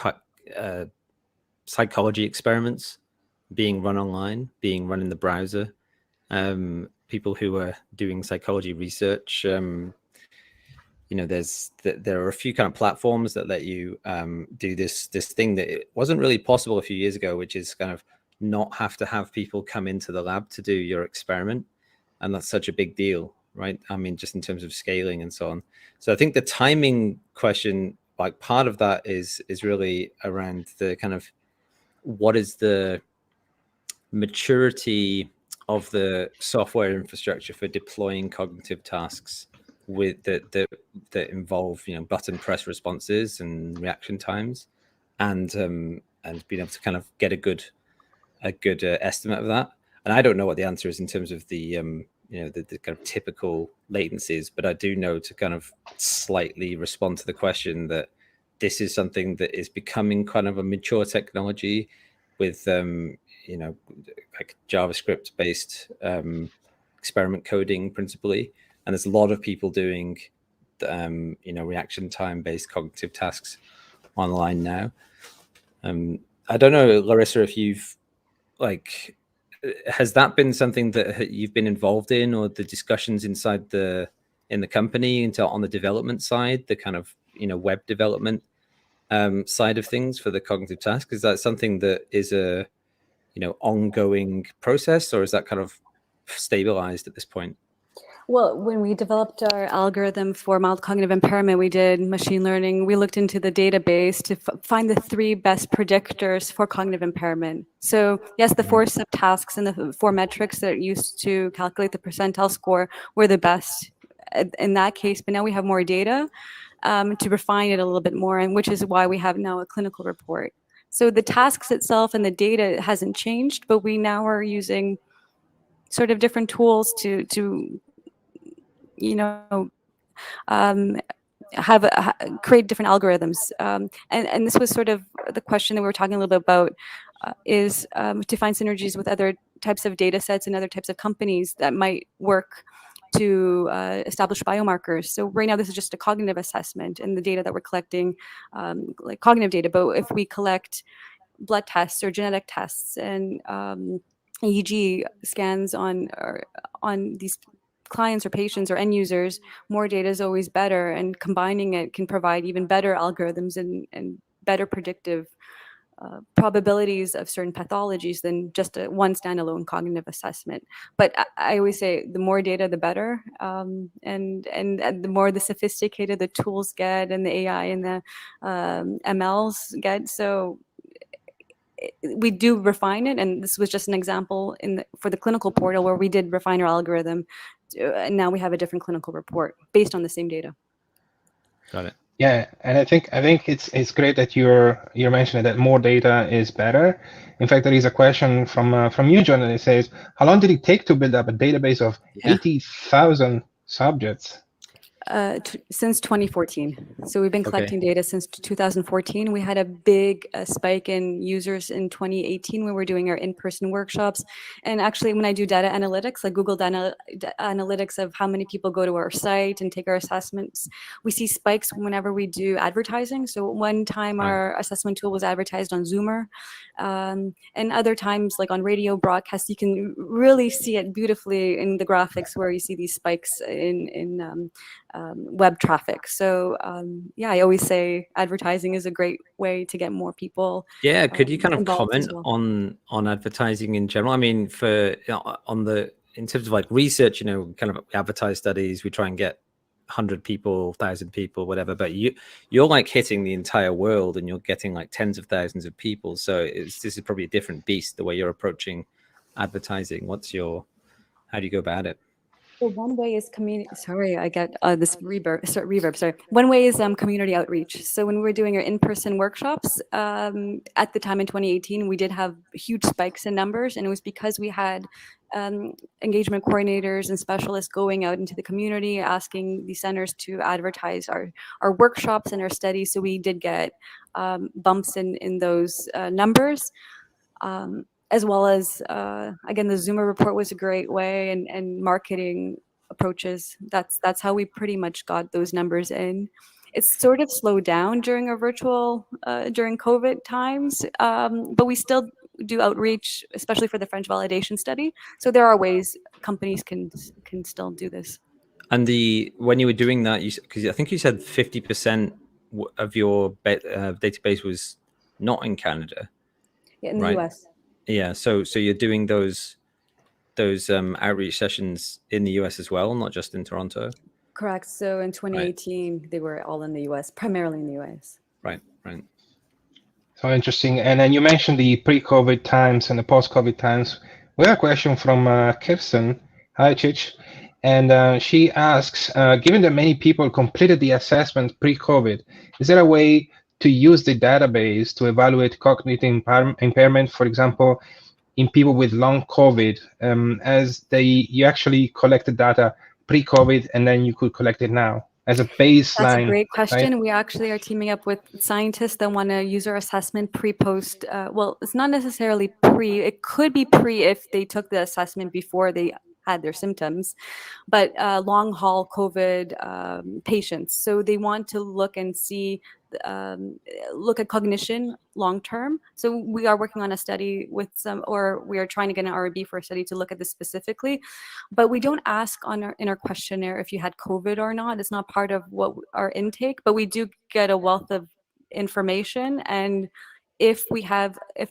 Speaker 2: psychology experiments being run online, being run in the browser. People who are doing psychology research, there are a few kind of platforms that let you do this thing that it wasn't really possible a few years ago, which is kind of not have to have people come into the lab to do your experiment. And that's such a big deal, right? I mean, just in terms of scaling and so on. So I think the timing question, like part of that is really around the kind of, what is the maturity of the software infrastructure for deploying cognitive tasks with that involve button press responses and reaction times, and being able to kind of get a good estimate of that. And I don't know what the answer is in terms of the the kind of typical latencies, but I do know to kind of slightly respond to the question that this is something that is becoming kind of a mature technology with like JavaScript based experiment coding principally, and there's a lot of people doing reaction time based cognitive tasks online now. I don't know, Larissa, if you've has that been something that you've been involved in, or the discussions inside in the company on the development side, the kind of web development side of things for the cognitive task? Is that something that is a ongoing process, or is that kind of stabilized at this point?
Speaker 3: Well, when we developed our algorithm for mild cognitive impairment, we did machine learning. We looked into the database to find the 3 best predictors for cognitive impairment. So yes, the 4 subtasks and the 4 metrics that are used to calculate the percentile score were the best in that case. But now we have more data to refine it a little bit more, and which is why we have now a clinical report. So the tasks itself and the data hasn't changed, but we now are using sort of different tools to create different algorithms. And this was sort of the question that we were talking a little bit about, is to find synergies with other types of data sets and other types of companies that might work to establish biomarkers. So right now, this is just a cognitive assessment, and the data that we're collecting, like cognitive data. But if we collect blood tests or genetic tests and EEG scans on these clients or patients or end users, more data is always better, and combining it can provide even better algorithms and better predictive probabilities of certain pathologies than just one standalone cognitive assessment. But I always say the more data, the better, and the more the sophisticated the tools get, and the AI and the MLs get. So we do refine it, and this was just an example for the clinical portal where we did refine our algorithm, and now we have a different clinical report based on the same data.
Speaker 2: Got it.
Speaker 1: Yeah, and I think it's great that you're mentioning that more data is better. In fact, there is a question from you, John, and it says, how long did it take to build up a database of 80,000 subjects?
Speaker 3: Since 2014. So we've been collecting data since 2014. We had a big spike in users in 2018 when we were doing our in-person workshops. And actually, when I do data analytics, like Google data analytics of how many people go to our site and take our assessments, we see spikes whenever we do advertising. So one time our assessment tool was advertised on Zoomer, and other times, like on radio broadcasts, you can really see it beautifully in the graphics where you see these spikes in web traffic. So I always say advertising is a great way to get more people.
Speaker 2: Yeah, could you kind of comment on advertising in general? I mean, in terms of like research, kind of advertise studies, we try and get 100 people, 1,000 people, whatever. But you're like hitting the entire world, and you're getting like tens of thousands of people. So this is probably a different beast the way you're approaching advertising. How do you go about it?
Speaker 3: So one way is community. Sorry, I get this reverb. Sorry. One way is community outreach. So when we were doing our in-person workshops, at the time in 2018, we did have huge spikes in numbers, and it was because we had engagement coordinators and specialists going out into the community, asking the centers to advertise our workshops and our studies. So we did get bumps in those numbers. As well as, again, the Zoomer report was a great way, and marketing approaches. That's how we pretty much got those numbers in. It's sort of slowed down during our virtual, during COVID times, but we still do outreach, especially for the French validation study. So there are ways companies can still do this.
Speaker 2: And when you were doing that, because I think you said 50% of your database was not in Canada.
Speaker 3: Yeah, in the US.
Speaker 2: Yeah, so you're doing those outreach sessions in the US as well, not just in Toronto?
Speaker 3: Correct. So in 2018, they were all in the US, primarily in the US.
Speaker 2: Right.
Speaker 1: So interesting. And then you mentioned the pre-COVID times and the post-COVID times. We have a question from Kirsten. Hi, Chich. And she asks, given that many people completed the assessment pre-COVID, is there a way to use the database to evaluate cognitive impairment, for example, in people with long COVID, as you actually collected data pre-COVID and then you could collect it now as a baseline?
Speaker 3: That's a great question.
Speaker 1: Right?
Speaker 3: We actually are teaming up with scientists that want to use our assessment pre-post. Well, it's not necessarily pre. It could be pre if they took the assessment before they had their symptoms, but long haul COVID patients. So they want to look and see look at cognition long term. So we are working on a study with some, or we are trying to get an RB for a study to look at this specifically, but we don't ask in our questionnaire if you had COVID or not. It's not part of what our intake, but we do get a wealth of information. And if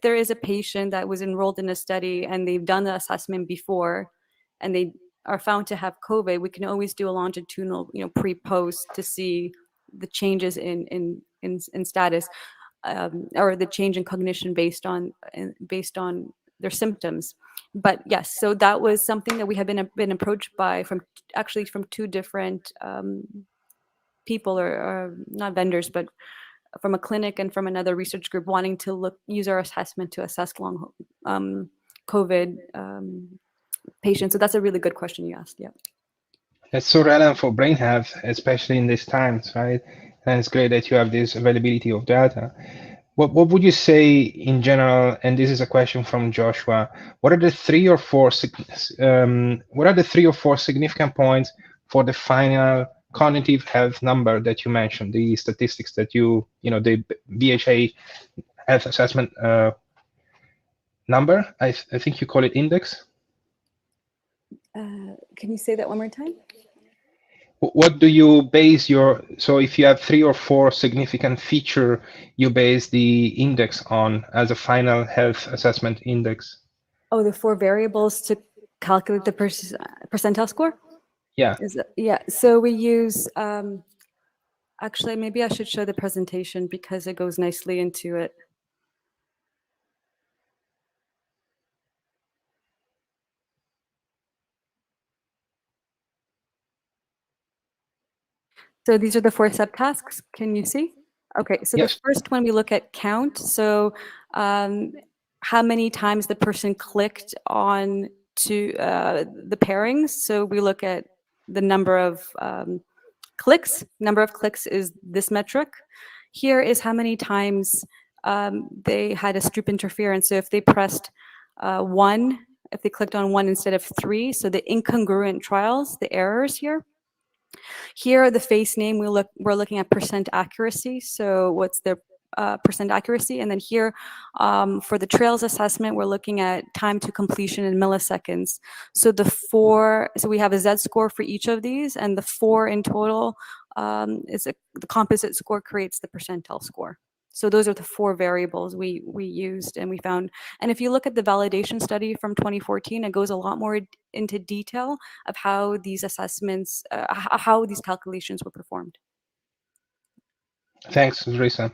Speaker 3: there is a patient that was enrolled in a study and they've done the assessment before and they are found to have COVID, we can always do a longitudinal, pre-post to see the changes in status, or the change in cognition based on their symptoms. But yes, so that was something that we have been approached by from two different people, or not vendors, but from a clinic and from another research group, wanting to use our assessment to assess long COVID patients. So that's a really good question you asked. Yeah.
Speaker 1: That's so relevant for brain health, especially in these times, right? And it's great that you have this availability of data. What would you say in general? And this is a question from Joshua. What are the three or four significant points for the final cognitive health number that you mentioned? The statistics that the BHA health assessment number. I think you call it index.
Speaker 3: Can you say that one more time?
Speaker 1: What do you base so if you have 3 or 4 significant feature, you base the index on as a final health assessment index?
Speaker 3: Oh, the 4 variables to calculate the percentile score?
Speaker 1: Yeah.
Speaker 3: Yeah, so we use, actually, maybe I should show the presentation because it goes nicely into it. So these are the 4 subtasks. Can you see? Okay, so yes. The first one we look at count. So how many times the person clicked on to the pairings. So we look at the number of clicks. Number of clicks is this metric. Here is how many times they had a Stroop interference. So if they pressed 1, if they clicked on 1 instead of 3, so the incongruent trials, the errors here. Here are the face name. We're looking at percent accuracy. So what's their percent accuracy? And then here for the trails assessment, we're looking at time to completion in milliseconds. So so we have a Z score for each of these, and the 4 in total the composite score creates the percentile score. So those are the 4 variables we used and we found. And if you look at the validation study from 2014, it goes a lot more into detail of how these assessments, how these calculations were performed.
Speaker 1: Thanks, Larissa.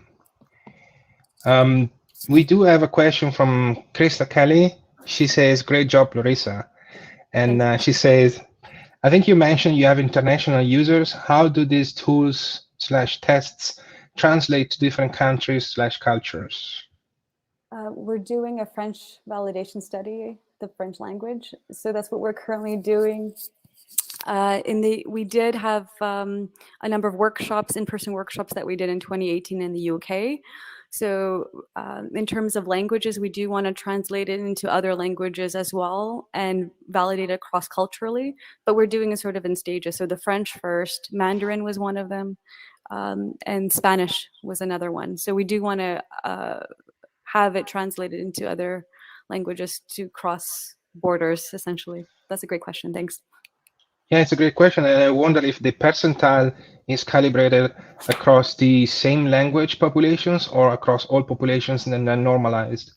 Speaker 1: We do have a question from Krista Kelly. She says, great job, Larissa. And she says, I think you mentioned you have international users. How do these tools/tests translate to different countries/cultures?
Speaker 3: We're doing a French validation study, the French language. So that's what we're currently doing. We did have a number of workshops, in-person workshops that we did in 2018 in the UK. So in terms of languages, we do want to translate it into other languages as well and validate it cross-culturally, but we're doing it sort of in stages. So the French first, Mandarin was one of them, and Spanish was another one. So we do want to have it translated into other languages to cross borders, essentially. That's a great question. Thanks.
Speaker 1: Yeah, it's a great question. And I wonder if the percentile is calibrated across the same language populations or across all populations and then normalized.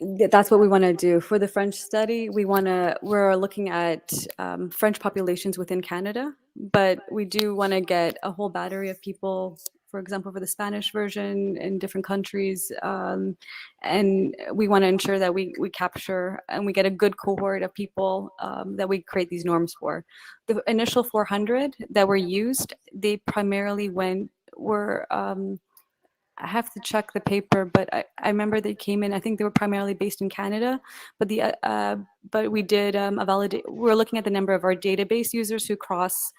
Speaker 3: That's what we want to do for the French study. We're looking at French populations within Canada, but we do want to get a whole battery of people, for example, for the Spanish version in different countries. And we want to ensure that we capture and we get a good cohort of people that we create these norms for. The initial 400 that were used, they primarily were I have to check the paper, but I remember they came in. I think they were primarily based in Canada, but we did we're looking at the number of our database users who cross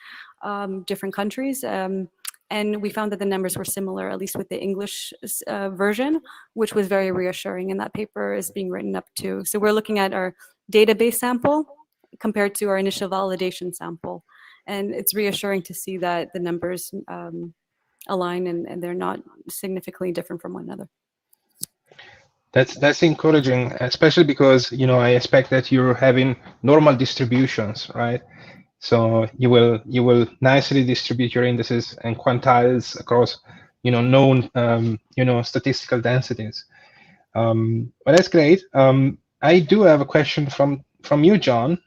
Speaker 3: different countries, and we found that the numbers were similar, at least with the English version, which was very reassuring. And that paper is being written up too. So we're looking at our database sample compared to our initial validation sample, and it's reassuring to see that the numbers align and they're not significantly different from one another.
Speaker 1: That's encouraging, especially because I expect that you're having normal distributions, right? So you will nicely distribute your indices and quantiles across known statistical densities. Well, that's great. I do have a question from you, John.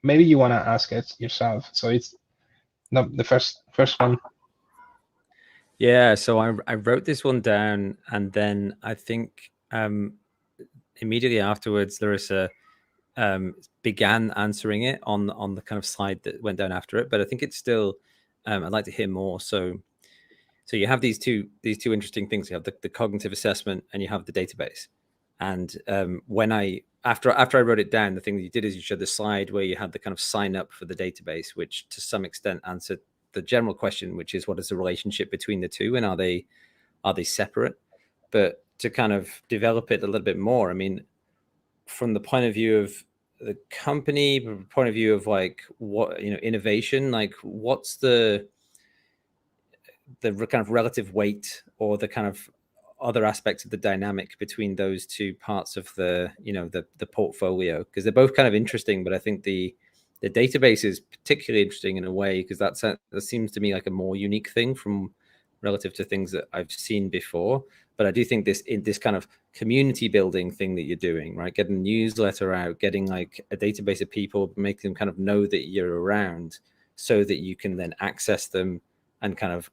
Speaker 1: Maybe you want to ask it yourself. So it's the first one.
Speaker 2: Yeah, so I wrote this one down, and then I think immediately afterwards, Larissa began answering it on the kind of slide that went down after it. But I think it's still, I'd like to hear more. So you have these two interesting things. You have the cognitive assessment, and you have the database. And after I wrote it down, the thing that you did is you showed the slide where you had the kind of sign up for the database, which to some extent answered the general question, which is what is the relationship between the two, and are they separate? But to kind of develop it a little bit more, I mean, from the point of view of the company, from the point of view of like what innovation, like what's the kind of relative weight or the kind of other aspects of the dynamic between those two parts of the the portfolio, because they're both kind of interesting, but I think the database is particularly interesting in a way because that seems to me like a more unique thing from relative to things that I've seen before. But I do think this kind of community building thing that you're doing, right? Getting a newsletter out, getting like a database of people, make them kind of know that you're around so that you can then access them and kind of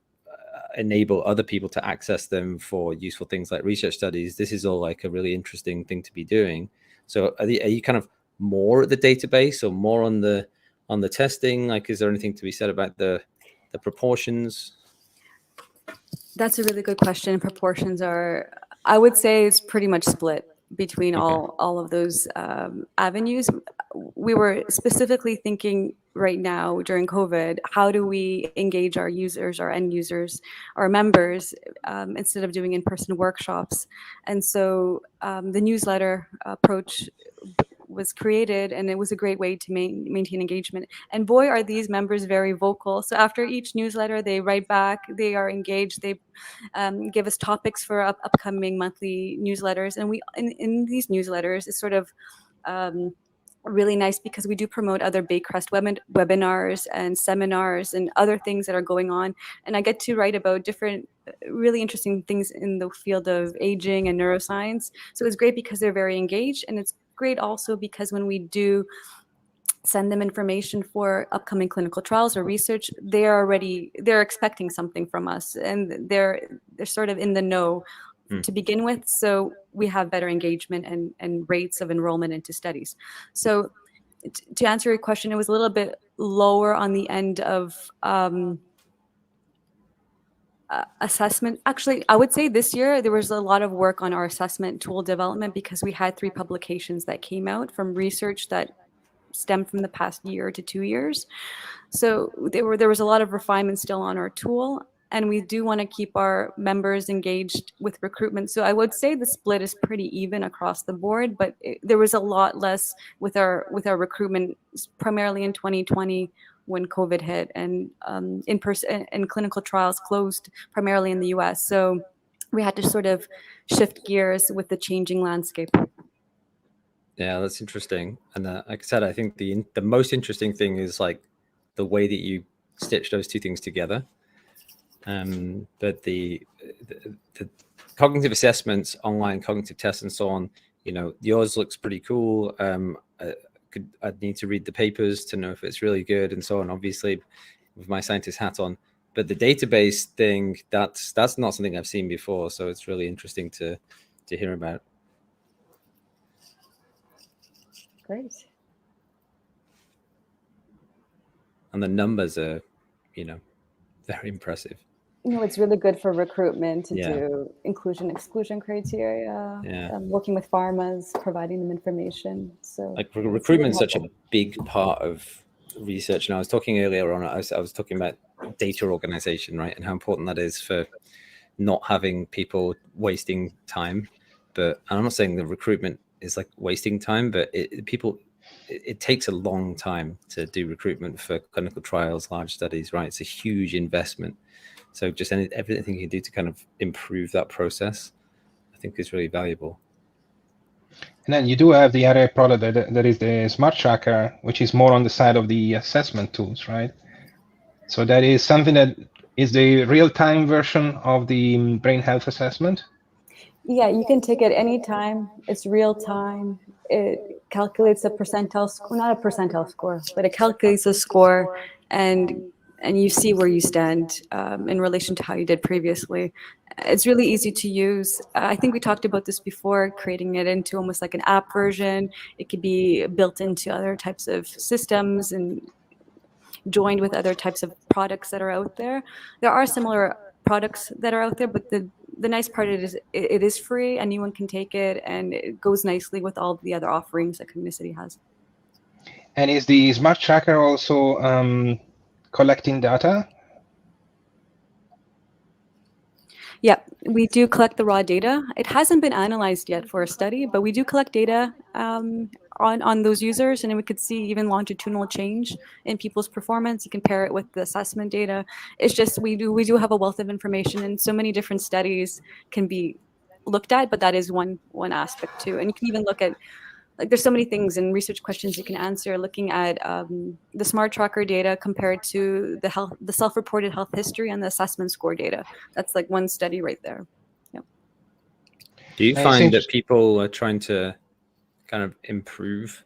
Speaker 2: enable other people to access them for useful things like research studies. This is all like a really interesting thing to be doing. So are you kind of more at the database or more on the testing? Like, is there anything to be said about the proportions?
Speaker 3: That's a really good question. Proportions are, I would say, it's pretty much split between all of those avenues. We were specifically thinking right now during COVID, how do we engage our users, our end users, our members, instead of doing in-person workshops? And so the newsletter approach was created, and it was a great way to maintain engagement. And boy, are these members very vocal. So after each newsletter, they write back, they are engaged, they give us topics for upcoming monthly newsletters. And we in these newsletters, it's sort of really nice because we do promote other Baycrest webinars and seminars and other things that are going on. And I get to write about different really interesting things in the field of aging and neuroscience. So it's great because they're very engaged, and it's great also because when we do send them information for upcoming clinical trials or research, they're expecting something from us, and they're sort of in the know to begin with. So we have better engagement and rates of enrollment into studies. So to answer your question, it was a little bit lower on the end of assessment. Actually, I would say this year there was a lot of work on our assessment tool development because we had 3 publications that came out from research that stemmed from the past year to 2 years. So there was a lot of refinement still on our tool, and we do want to keep our members engaged with recruitment. So I would say the split is pretty even across the board, but there was a lot less with our recruitment, primarily in 2020 when COVID hit and in-person and clinical trials closed primarily in the US. So we had to sort of shift gears with the changing landscape.
Speaker 2: Yeah, that's interesting. And like I said, I think the most interesting thing is like the way that you stitch those two things together. But the cognitive assessments, online cognitive tests, and so on, yours looks pretty cool. I'd need to read the papers to know if it's really good and so on, obviously, with my scientist hat on. But the database thing, that's not something I've seen before. So it's really interesting to hear about.
Speaker 3: Great.
Speaker 2: And the numbers are, very impressive.
Speaker 3: It's really good for recruitment to do inclusion-exclusion criteria, working with pharmas, providing them information. So
Speaker 2: like recruitment is such a big part of research. And I was talking earlier on, I was talking about data organization, right? And how important that is for not having people wasting time. But I'm not saying the recruitment is like wasting time, but it takes a long time to do recruitment for clinical trials, large studies, right? It's a huge investment. So just everything you can do to kind of improve that process, I think is really valuable.
Speaker 1: And then you do have the other product that is the Smart Tracker, which is more on the side of the assessment tools, right? So that is something that is the real-time version of the brain health assessment.
Speaker 3: Yeah, you can take it anytime. It's real time. It calculates a percentile score, not a percentile score, but it calculates a score, and you see where you stand in relation to how you did previously. It's really easy to use. I think we talked about this before, creating it into almost like an app version. It could be built into other types of systems and joined with other types of products that are out there. There are similar products that are out there, but the nice part is it is free. Anyone can take it, and it goes nicely with all the other offerings that Cogniciti has.
Speaker 1: And is the Smart Tracker also collecting data?
Speaker 3: Yeah, we do collect the raw data. It hasn't been analyzed yet for a study, but we do collect data on those users, and then we could see even longitudinal change in people's performance. You compare it with the assessment data. It's just we do have a wealth of information, and so many different studies can be looked at, but that is one aspect too. And you can even look at, like, there's so many things and research questions you can answer looking at the Smart Tracker data compared to the self-reported health history and the assessment score data. That's like one study right there. Yeah.
Speaker 2: Do you find that people are trying to kind of improve?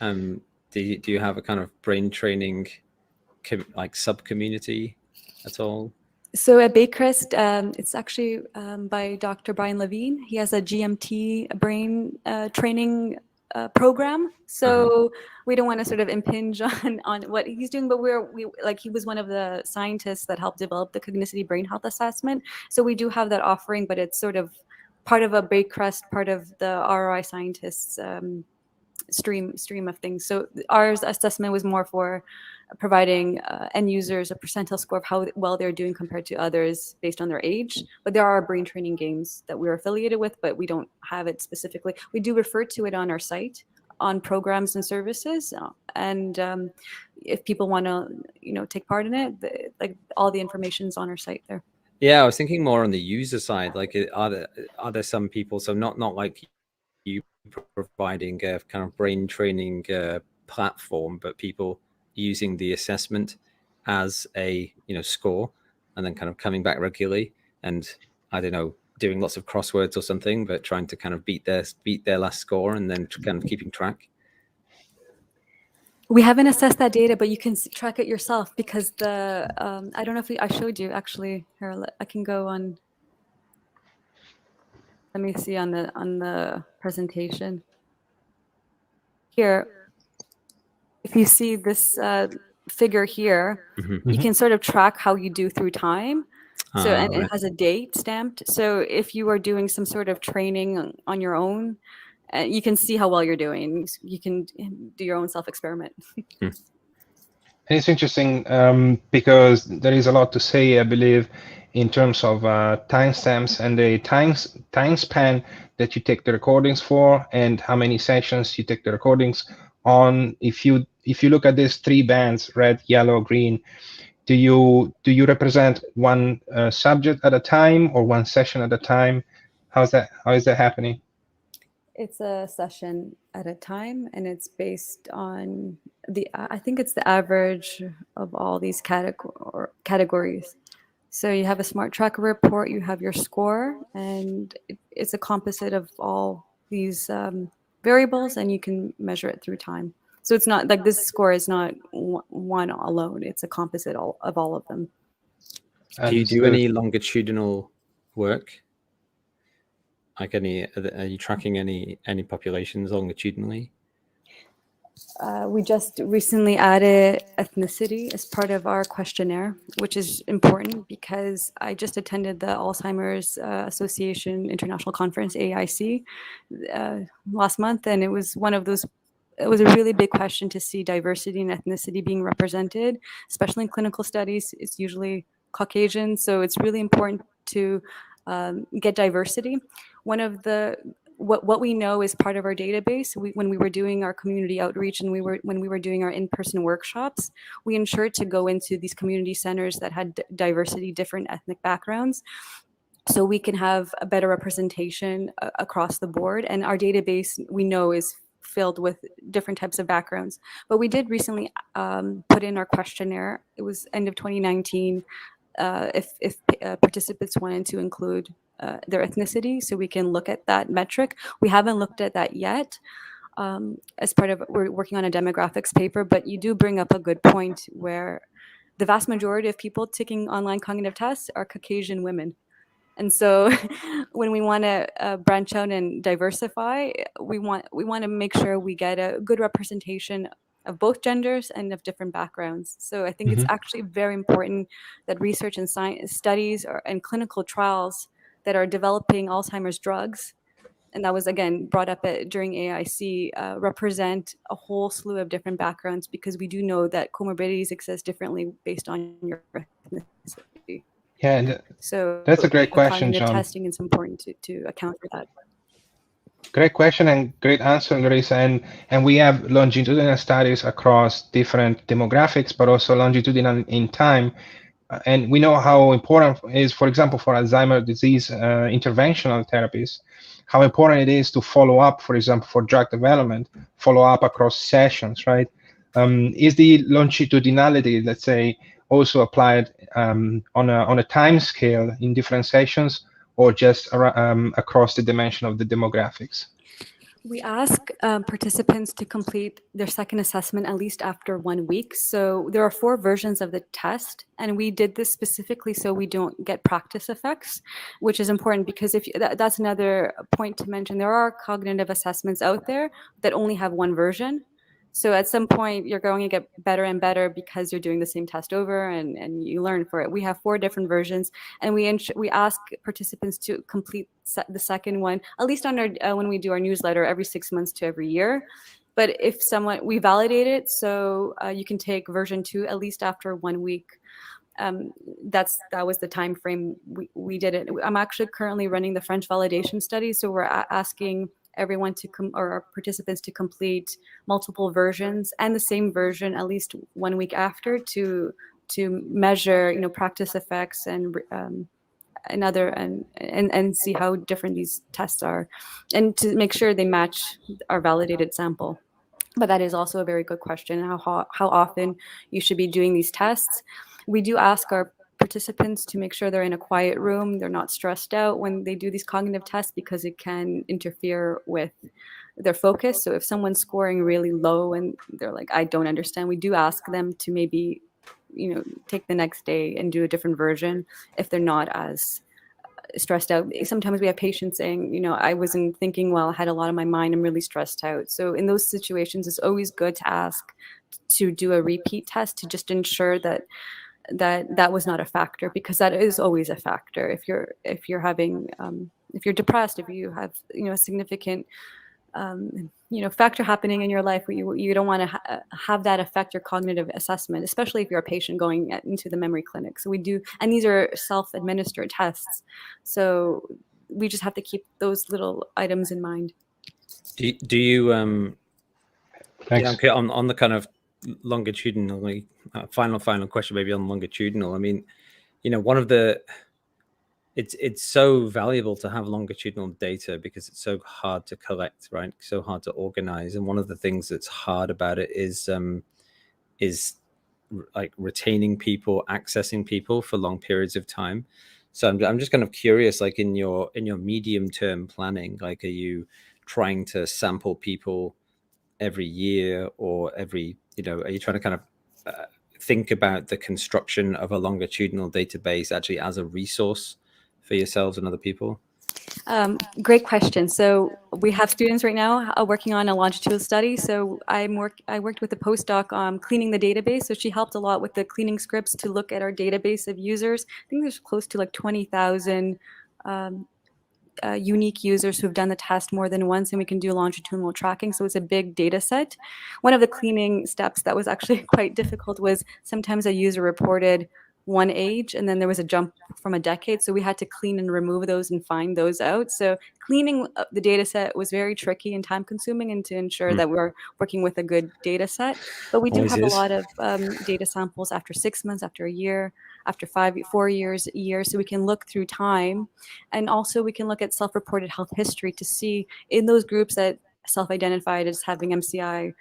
Speaker 2: Do you have a kind of brain training like sub-community at all?
Speaker 3: So at Baycrest, it's actually by Dr. Brian Levine. He has a GMT brain training program. So we don't want to sort of impinge on what he's doing, but he was one of the scientists that helped develop the Cogniciti brain health assessment. So we do have that offering, but it's sort of part of a Baycrest, part of the ROI scientists stream of things. So our assessment was more for providing end users a percentile score of how well they're doing compared to others based on their age. But there are brain training games that we're affiliated with, but we don't have it specifically. We do refer to it on our site on programs and services, and if people want to take part in it, like all the information's on our site there.
Speaker 2: Yeah, I was thinking more on the user side. Like, are there some people, so not like you providing a kind of brain training platform, but people using the assessment as a score, and then kind of coming back regularly, and I don't know, doing lots of crosswords or something, but trying to kind of beat their last score, and then kind of keeping track.
Speaker 3: We haven't assessed that data, but you can track it yourself, because the I don't know if I showed you actually. Here, I can go on. Let me see on the presentation. Here, if you see this figure here, you can sort of track how you do through time. So and it has a date stamped. So if you are doing some sort of training on your own, you can see how well you're doing. You can do your own self-experiment.
Speaker 1: And it's interesting because there is a lot to say, I believe, in terms of timestamps and the time span that you take the recordings for, and how many sessions you take the recordings on. If you look at these three bands, red, yellow, green, do you represent one subject at a time or one session at a time? How is that happening?
Speaker 3: It's a session at a time, and it's based on I think it's the average of all these categories. So you have a Smart Tracker report, you have your score, and it's a composite of all these variables, and you can measure it through time. So it's not like this score is not one alone. It's a composite of all of them.
Speaker 2: Do you do any longitudinal work? Like are you tracking any populations longitudinally?
Speaker 3: We just recently added ethnicity as part of our questionnaire, which is important because I just attended the Alzheimer's Association International Conference, AIC, last month, and it was one of those. It was a really big question to see diversity and ethnicity being represented, especially in clinical studies. It's usually Caucasian, so it's really important to get diversity. One of the what we know is part of our database. When we were doing our community outreach and when we were doing our in-person workshops, we ensured to go into these community centers that had diversity, different ethnic backgrounds, so we can have a better representation across the board. And our database, we know, is filled with different types of backgrounds. But we did recently put in our questionnaire. It was end of 2019. If participants wanted to include their ethnicity, so we can look at that metric. We haven't looked at that yet as part of, we're working on a demographics paper, but you do bring up a good point where the vast majority of people taking online cognitive tests are Caucasian women. And so when we want to branch out and diversify, we want to make sure we get a good representation of both genders and of different backgrounds. So I think it's actually very important that research and science studies and clinical trials that are developing Alzheimer's drugs, and that was again brought up during AIC, represent a whole slew of different backgrounds, because we do know that comorbidities exist differently based on your ethnicity.
Speaker 1: Yeah, and
Speaker 3: so
Speaker 1: that's a great question, John.
Speaker 3: Testing is important to account for that.
Speaker 1: Great question and great answer, Larissa. And we have longitudinal studies across different demographics, but also longitudinal in time. And we know how important it is, for example, for Alzheimer's disease interventional therapies, how important it is to follow up, for example, for drug development, follow up across sessions, right? Is the longitudinality, let's say, also applied on a time scale in different sessions, or just across the dimension of the demographics?
Speaker 3: We ask participants to complete their second assessment at least after 1 week. So there are 4 versions of the test, and we did this specifically so we don't get practice effects, which is important, because if that's another point to mention. There are cognitive assessments out there that only have 1 version. So at some point, you're going to get better and better because you're doing the same test over and you learn for it. We have 4 different versions, and we ask participants to complete the second one, at least on our, when we do our newsletter every 6 months to every year. But if we validate it, so you can take version 2 at least after 1 week. That was the time frame we did it. I'm actually currently running the French validation study, so we're asking everyone or our participants to complete multiple versions and the same version at least 1 week after to measure, practice effects and see how different these tests are, and to make sure they match our validated sample. But that is also a very good question, how often you should be doing these tests. We do ask our participants to make sure they're in a quiet room, they're not stressed out when they do these cognitive tests, because it can interfere with their focus. So if someone's scoring really low and they're like, I don't understand, we do ask them to maybe, take the next day and do a different version if they're not as stressed out. Sometimes we have patients saying, I wasn't thinking well, I had a lot on my mind, I'm really stressed out. So in those situations, it's always good to ask to do a repeat test to just ensure that was not a factor, because that is always a factor. If you're having if you're depressed, if you have a significant factor happening in your life, you don't want to have that affect your cognitive assessment, especially if you're a patient going into the memory clinic. So we do, and these are self-administered tests, so we just have to keep those little items in mind.
Speaker 2: Do you okay, on the kind of longitudinally final question, maybe on longitudinal, I mean, one of the it's so valuable to have longitudinal data because it's so hard to collect, right? So hard to organize. And one of the things that's hard about it is like retaining people, accessing people for long periods of time. So I'm just kind of curious, like in your medium term planning, like, are you trying to sample people every year, or every, are you trying to kind of think about the construction of a longitudinal database actually as a resource for yourselves and other people?
Speaker 3: Great question. So we have students right now working on a longitudinal study. So I worked with a postdoc cleaning the database. So she helped a lot with the cleaning scripts to look at our database of users. I think there's close to like 20,000 unique users who've done the test more than once, and we can do longitudinal tracking. So it's a big data set. One of the cleaning steps that was actually quite difficult was sometimes a user reported one age, and then there was a jump from a decade. So we had to clean and remove those and find those out. So cleaning the data set was very tricky and time consuming, and to ensure that we're working with a good data set. But we do
Speaker 2: Always
Speaker 3: have
Speaker 2: is.
Speaker 3: a lot of data samples after 6 months, after a year, after 4 years, a year. So we can look through time. And also we can look at self-reported health history to see in those groups that self-identified as having MCI,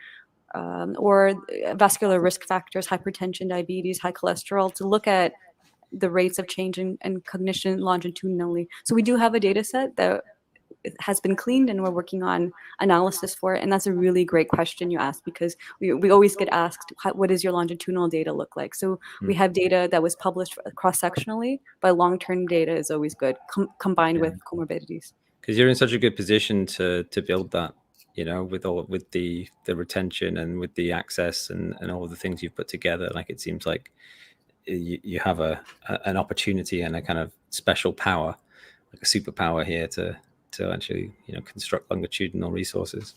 Speaker 3: or vascular risk factors, hypertension, diabetes, high cholesterol, to look at the rates of change in cognition longitudinally. So we do have a data set that has been cleaned, and we're working on analysis for it. And that's a really great question you asked, because we always get asked, what does your longitudinal data look like? So we have data that was published cross-sectionally, but long-term data is always good, combined with comorbidities.
Speaker 2: Because you're in such a good position to build that, you know, with the retention and with the access and all of the things you've put together. Like, it seems like you have an opportunity and a kind of special power, like a superpower here to actually, you know, construct longitudinal resources.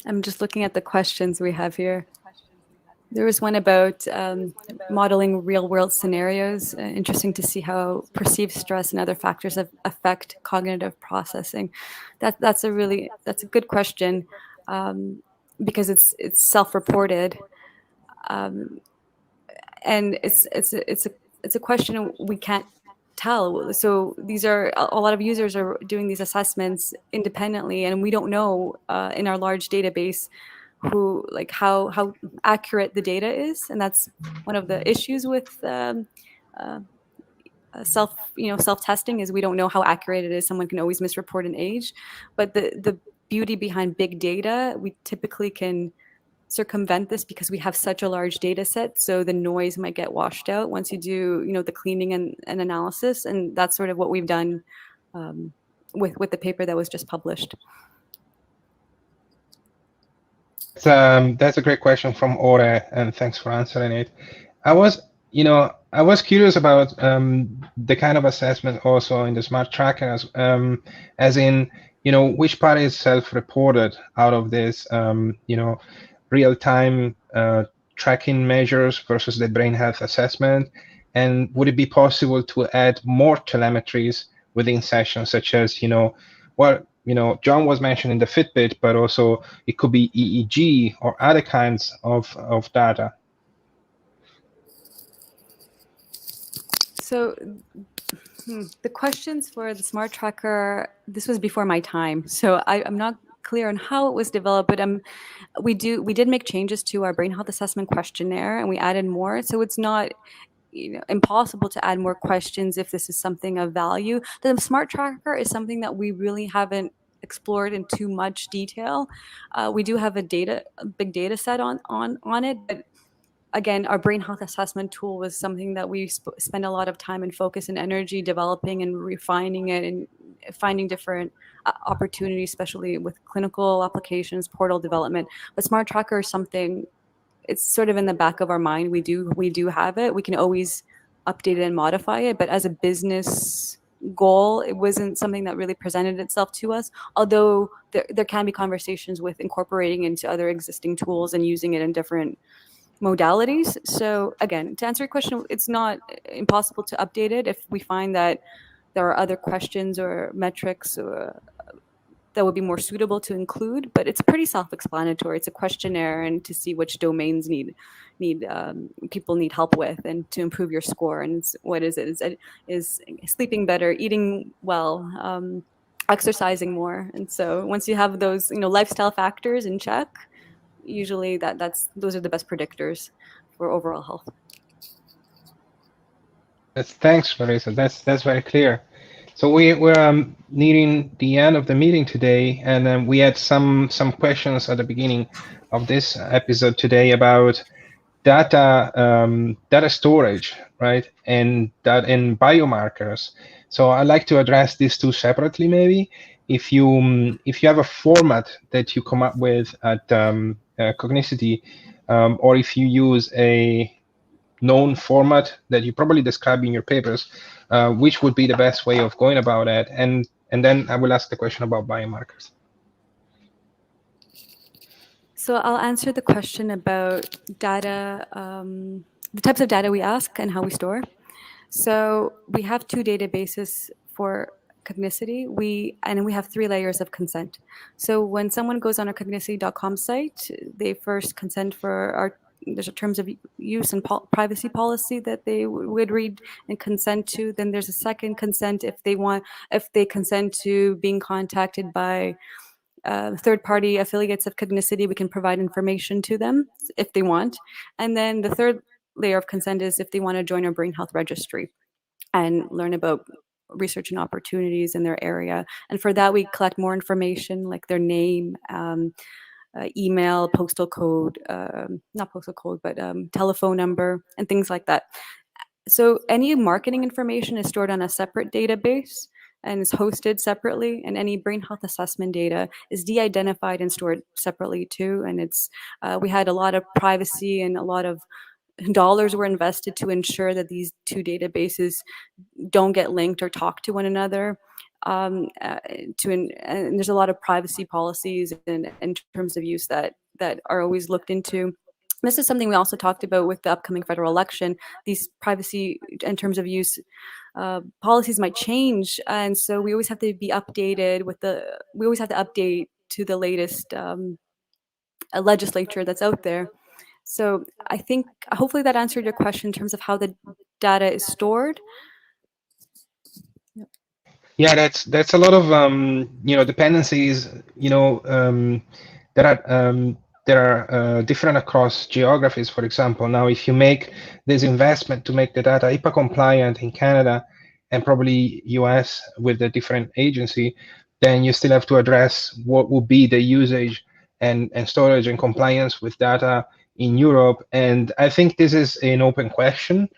Speaker 3: I'm just looking at the questions we have here. There was one about modeling real-world scenarios. Interesting to see how perceived stress and other factors affect cognitive processing. That's a good question, because it's self-reported, and it's a question we can't tell. So these are a lot of users are doing these assessments independently, and we don't know in our large database how accurate the data is, and that's one of the issues with self-testing, is we don't know how accurate it is. Someone can always misreport an age, but the beauty behind big data, we typically can circumvent this because we have such a large data set, so the noise might get washed out once you do the cleaning and analysis, and that's sort of what we've done with the paper that was just published.
Speaker 1: That's a great question from Ore, and thanks for answering it. I was curious about the kind of assessment also in the smart tracker, as in, which part is self-reported out of this, real-time tracking measures versus the brain health assessment, and would it be possible to add more telemetries within sessions, such as, John was mentioning the Fitbit, but also it could be EEG or other kinds of data.
Speaker 3: So the questions for the smart tracker, this was before my time, so I'm not clear on how it was developed, but we did make changes to our brain health assessment questionnaire, and we added more. So it's not impossible to add more questions if this is something of value. The smart tracker is something that we really haven't explored in too much detail. We do have a big data set on it, but again, our brain health assessment tool was something that we spend a lot of time and focus and energy developing and refining it and finding different opportunities, especially with clinical applications, portal development. But smart tracker is something, it's sort of in the back of our mind. We do have it. We can always update it and modify it. But as a business goal, it wasn't something that really presented itself to us. Although there can be conversations with incorporating into other existing tools and using it in different modalities. So again, to answer your question, it's not impossible to update it if we find that there are other questions or metrics that would be more suitable to include, but it's pretty self-explanatory. It's a questionnaire, and to see which domains people need help with, and to improve your score. And what is it? Is sleeping better, eating well, exercising more. And so once you have those lifestyle factors in check, usually those are the best predictors for overall health.
Speaker 1: Thanks, Larissa. That's very clear. So we're nearing the end of the meeting today, and then we had some questions at the beginning of this episode today about data storage, right, and biomarkers. So I'd like to address these two separately, maybe. If you have a format that you come up with at Cogniciti, or if you use a known format that you probably describe in your papers, which would be the best way of going about it? And then I will ask the question about biomarkers.
Speaker 3: So I'll answer the question about data, the types of data we ask and how we store. So we have two databases for Cogniciti. We have 3 layers of consent. So when someone goes on our cogniciti.com site, they first consent for our there's a terms of use and privacy policy that they would read and consent to. Then there's a second consent if they consent to being contacted by third-party affiliates of Cogniciti. We can provide information to them if they want. And then the third layer of consent is if they want to join our brain health registry and learn about research and opportunities in their area. And for that, we collect more information like their name, email, postal code, not postal code, but telephone number and things like that. So any marketing information is stored on a separate database and is hosted separately, and any brain health assessment data is de-identified and stored separately too. And it's we had a lot of privacy and a lot of dollars were invested to ensure that these two databases don't get linked or talk to one another. And there's a lot of privacy policies in terms of use that are always looked into. This is something we also talked about with the upcoming federal election. These privacy in terms of use policies might change, and so we always have to be updated with we always have to update to the latest legislature that's out there. So I think hopefully that answered your question in terms of how the data is stored.
Speaker 1: Yeah, that's a lot of dependencies. There are different across geographies. For example, now if you make this investment to make the data HIPAA compliant in Canada and probably US with a different agency, then you still have to address what would be the usage and storage and compliance with data in Europe. And I think this is an open question.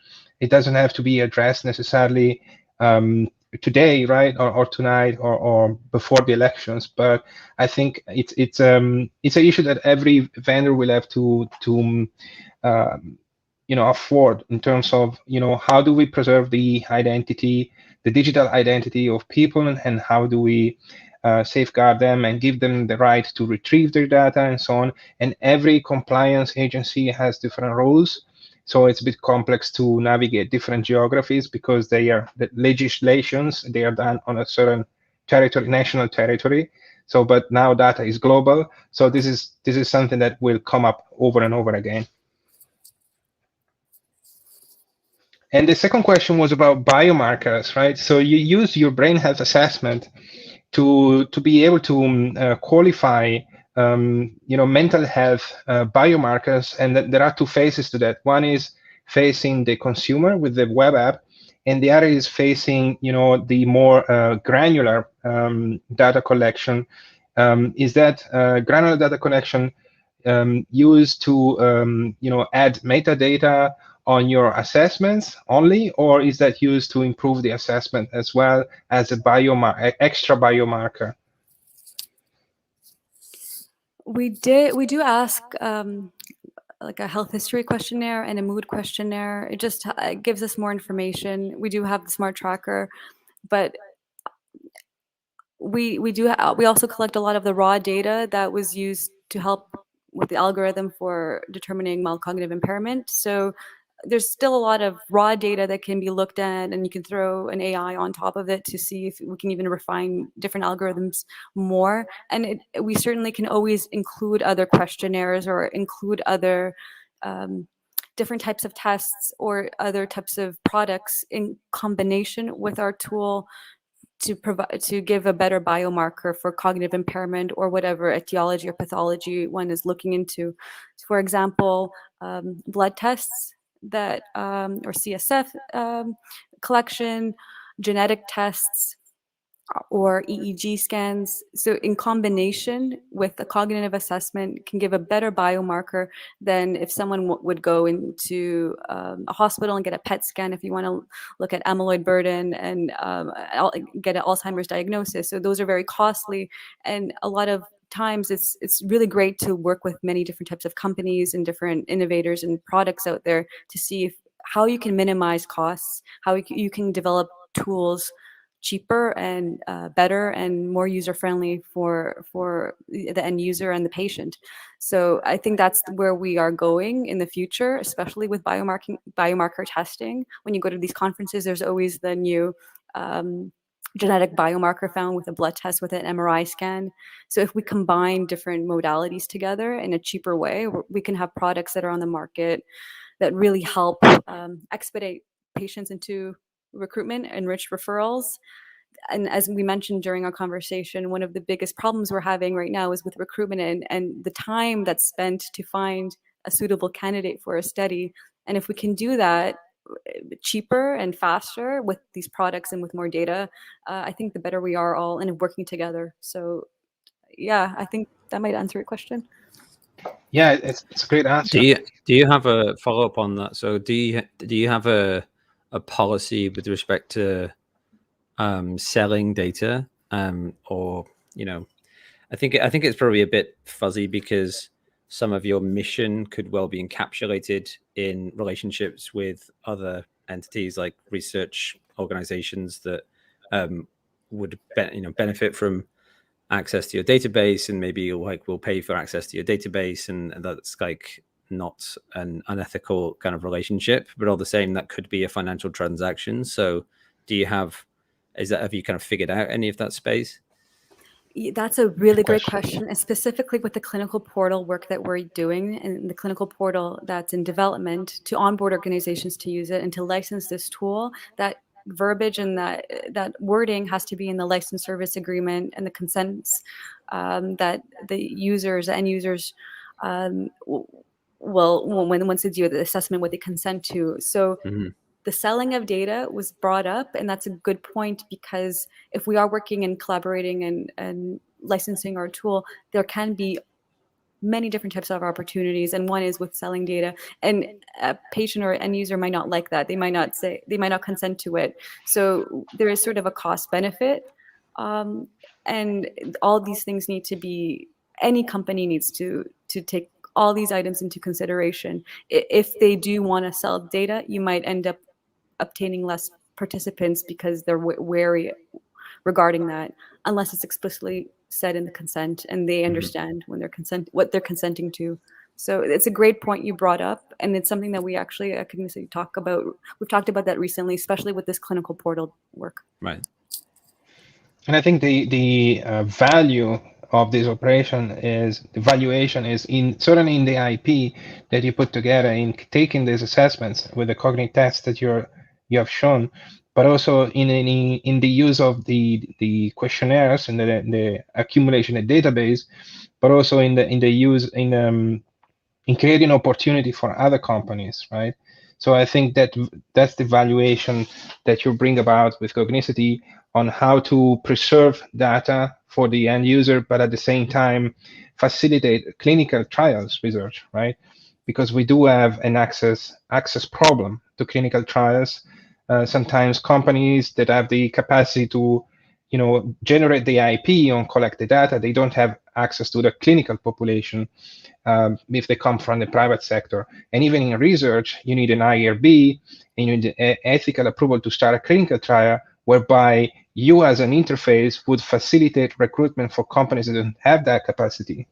Speaker 1: It doesn't have to be addressed necessarily today, right, or tonight, or before the elections. But I think it's an issue that every vendor will have to afford in terms of how do we preserve the identity, the digital identity of people, and how do we safeguard them and give them the right to retrieve their data and so on. And every compliance agency has different rules. So it's a bit complex to navigate different geographies because the legislations, they are done on a certain territory, national territory. So, but now data is global. So this is something that will come up over and over again. And the second question was about biomarkers, right? So you use your brain health assessment to be able to qualify mental health biomarkers, and there are two phases to that. One is facing the consumer with the web app, and the other is facing the more granular data collection. Is that granular data collection used to add metadata on your assessments only, or is that used to improve the assessment as well as a extra biomarker?
Speaker 3: We do ask like a health history questionnaire and a mood questionnaire. It just gives us more information. We do have the smart tracker, but we also collect a lot of the raw data that was used to help with the algorithm for determining mild cognitive impairment. So there's still a lot of raw data that can be looked at, and you can throw an AI on top of it to see if we can even refine different algorithms more. And we certainly can always include other questionnaires or include other different types of tests or other types of products in combination with our tool to give a better biomarker for cognitive impairment or whatever etiology or pathology one is looking into. So for example, blood tests that or CSF collection, genetic tests, or EEG scans. So in combination with a cognitive assessment can give a better biomarker than if someone would go into a hospital and get a PET scan if you want to look at amyloid burden and get an Alzheimer's diagnosis. So those are very costly, and a lot of times it's really great to work with many different types of companies and different innovators and products out there to see how you can minimize costs, how you can develop tools cheaper and better and more user-friendly for the end user and the patient. So I think that's where we are going in the future, especially with biomarker testing. When you go to these conferences, there's always the new genetic biomarker found with a blood test with an MRI scan. So if we combine different modalities together in a cheaper way, we can have products that are on the market that really help expedite patients into recruitment, enrich referrals. And as we mentioned during our conversation, one of the biggest problems we're having right now is with recruitment and the time that's spent to find a suitable candidate for a study. And if we can do that cheaper and faster with these products and with more data, I think the better we are all in working together. So yeah, I think that might answer your question.
Speaker 1: Yeah, it's a great answer.
Speaker 2: Do you have a follow-up on that? So do you have a policy with respect to selling data, or I think it's probably a bit fuzzy because some of your mission could well be encapsulated in relationships with other entities like research organizations that would benefit from access to your database, and maybe will pay for access to your database, and that's like not an unethical kind of relationship, but all the same that could be a financial transaction. So have you kind of figured out any of that space?
Speaker 3: That's a really great question, and specifically with the clinical portal work that we're doing and the clinical portal that's in development to onboard organizations to use it and to license this tool. That verbiage and that wording has to be in the license service agreement and the consents that the end users will once they do the assessment, what they consent to. So. Mm-hmm. The selling of data was brought up, and that's a good point, because if we are working and collaborating and licensing our tool, there can be many different types of opportunities, and one is with selling data. And a patient or end user might not like that. They might not consent to it. So there is sort of a cost benefit, and all these things need to be. Any company needs to take all these items into consideration. If they do want to sell data, you might end up obtaining less participants because they're wary regarding that, unless it's explicitly said in the consent and they understand when what they're consenting to. So it's a great point you brought up, and it's something that we actually at Cogniciti talk about. We've talked about that recently, especially with this clinical portal work.
Speaker 2: Right.
Speaker 1: And I think the value of this operation is the valuation is certainly in the IP that you put together in taking these assessments with the cognitive tests that you have shown, but also in the use of the questionnaires and the accumulation of database, but also in the use in creating opportunity for other companies, right? So I think that's the valuation that you bring about with Cogniciti on how to preserve data for the end user, but at the same time facilitate clinical trials research, right? Because we do have an access problem to clinical trials. Sometimes companies that have the capacity to, generate the IP on collected data, they don't have access to the clinical population if they come from the private sector. And even in research, you need an IRB and you need ethical approval to start a clinical trial, whereby you as an interface would facilitate recruitment for companies that don't have that capacity.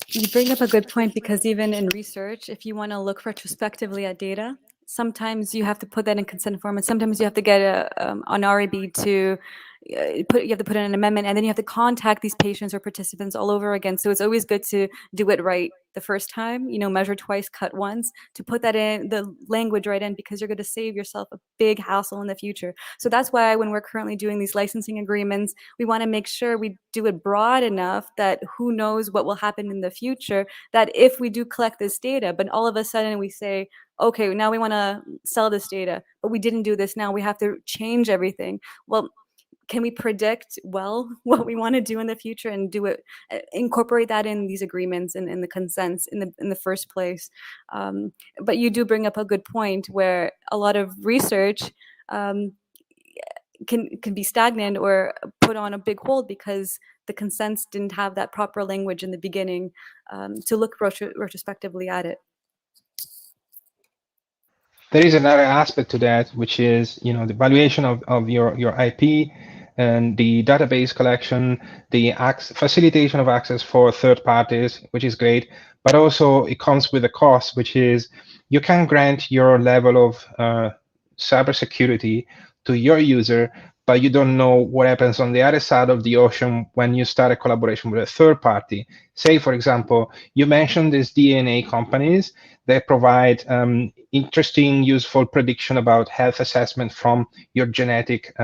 Speaker 3: You bring up a good point, because even in research, if you want to look retrospectively at data, sometimes you have to put that in consent form, and sometimes you have to get an RAB to you have to put in an amendment, and then you have to contact these patients or participants all over again. So it's always good to do it right the first time, measure twice, cut once, to put that in the language right in, because you're going to save yourself a big hassle in the future. So that's why when we're currently doing these licensing agreements, we want to make sure we do it broad enough that who knows what will happen in the future, that if we do collect this data, but all of a sudden we say, okay, now we want to sell this data, but we didn't do this, now we have to change everything. Well, can we predict well what we want to do in the future and do it, incorporate that in these agreements and in the consents in the first place? But you do bring up a good point where a lot of research can be stagnant or put on a big hold because the consents didn't have that proper language in the beginning to look retrospectively at it.
Speaker 1: there is another aspect to that, which is, the valuation of your IP and the database collection, the facilitation of access for third parties, which is great, but also it comes with a cost, which is you can grant your level of cybersecurity to your user, but you don't know what happens on the other side of the ocean when you start a collaboration with a third party. Say, for example, you mentioned these DNA companies that provide interesting, useful prediction about health assessment from your genetic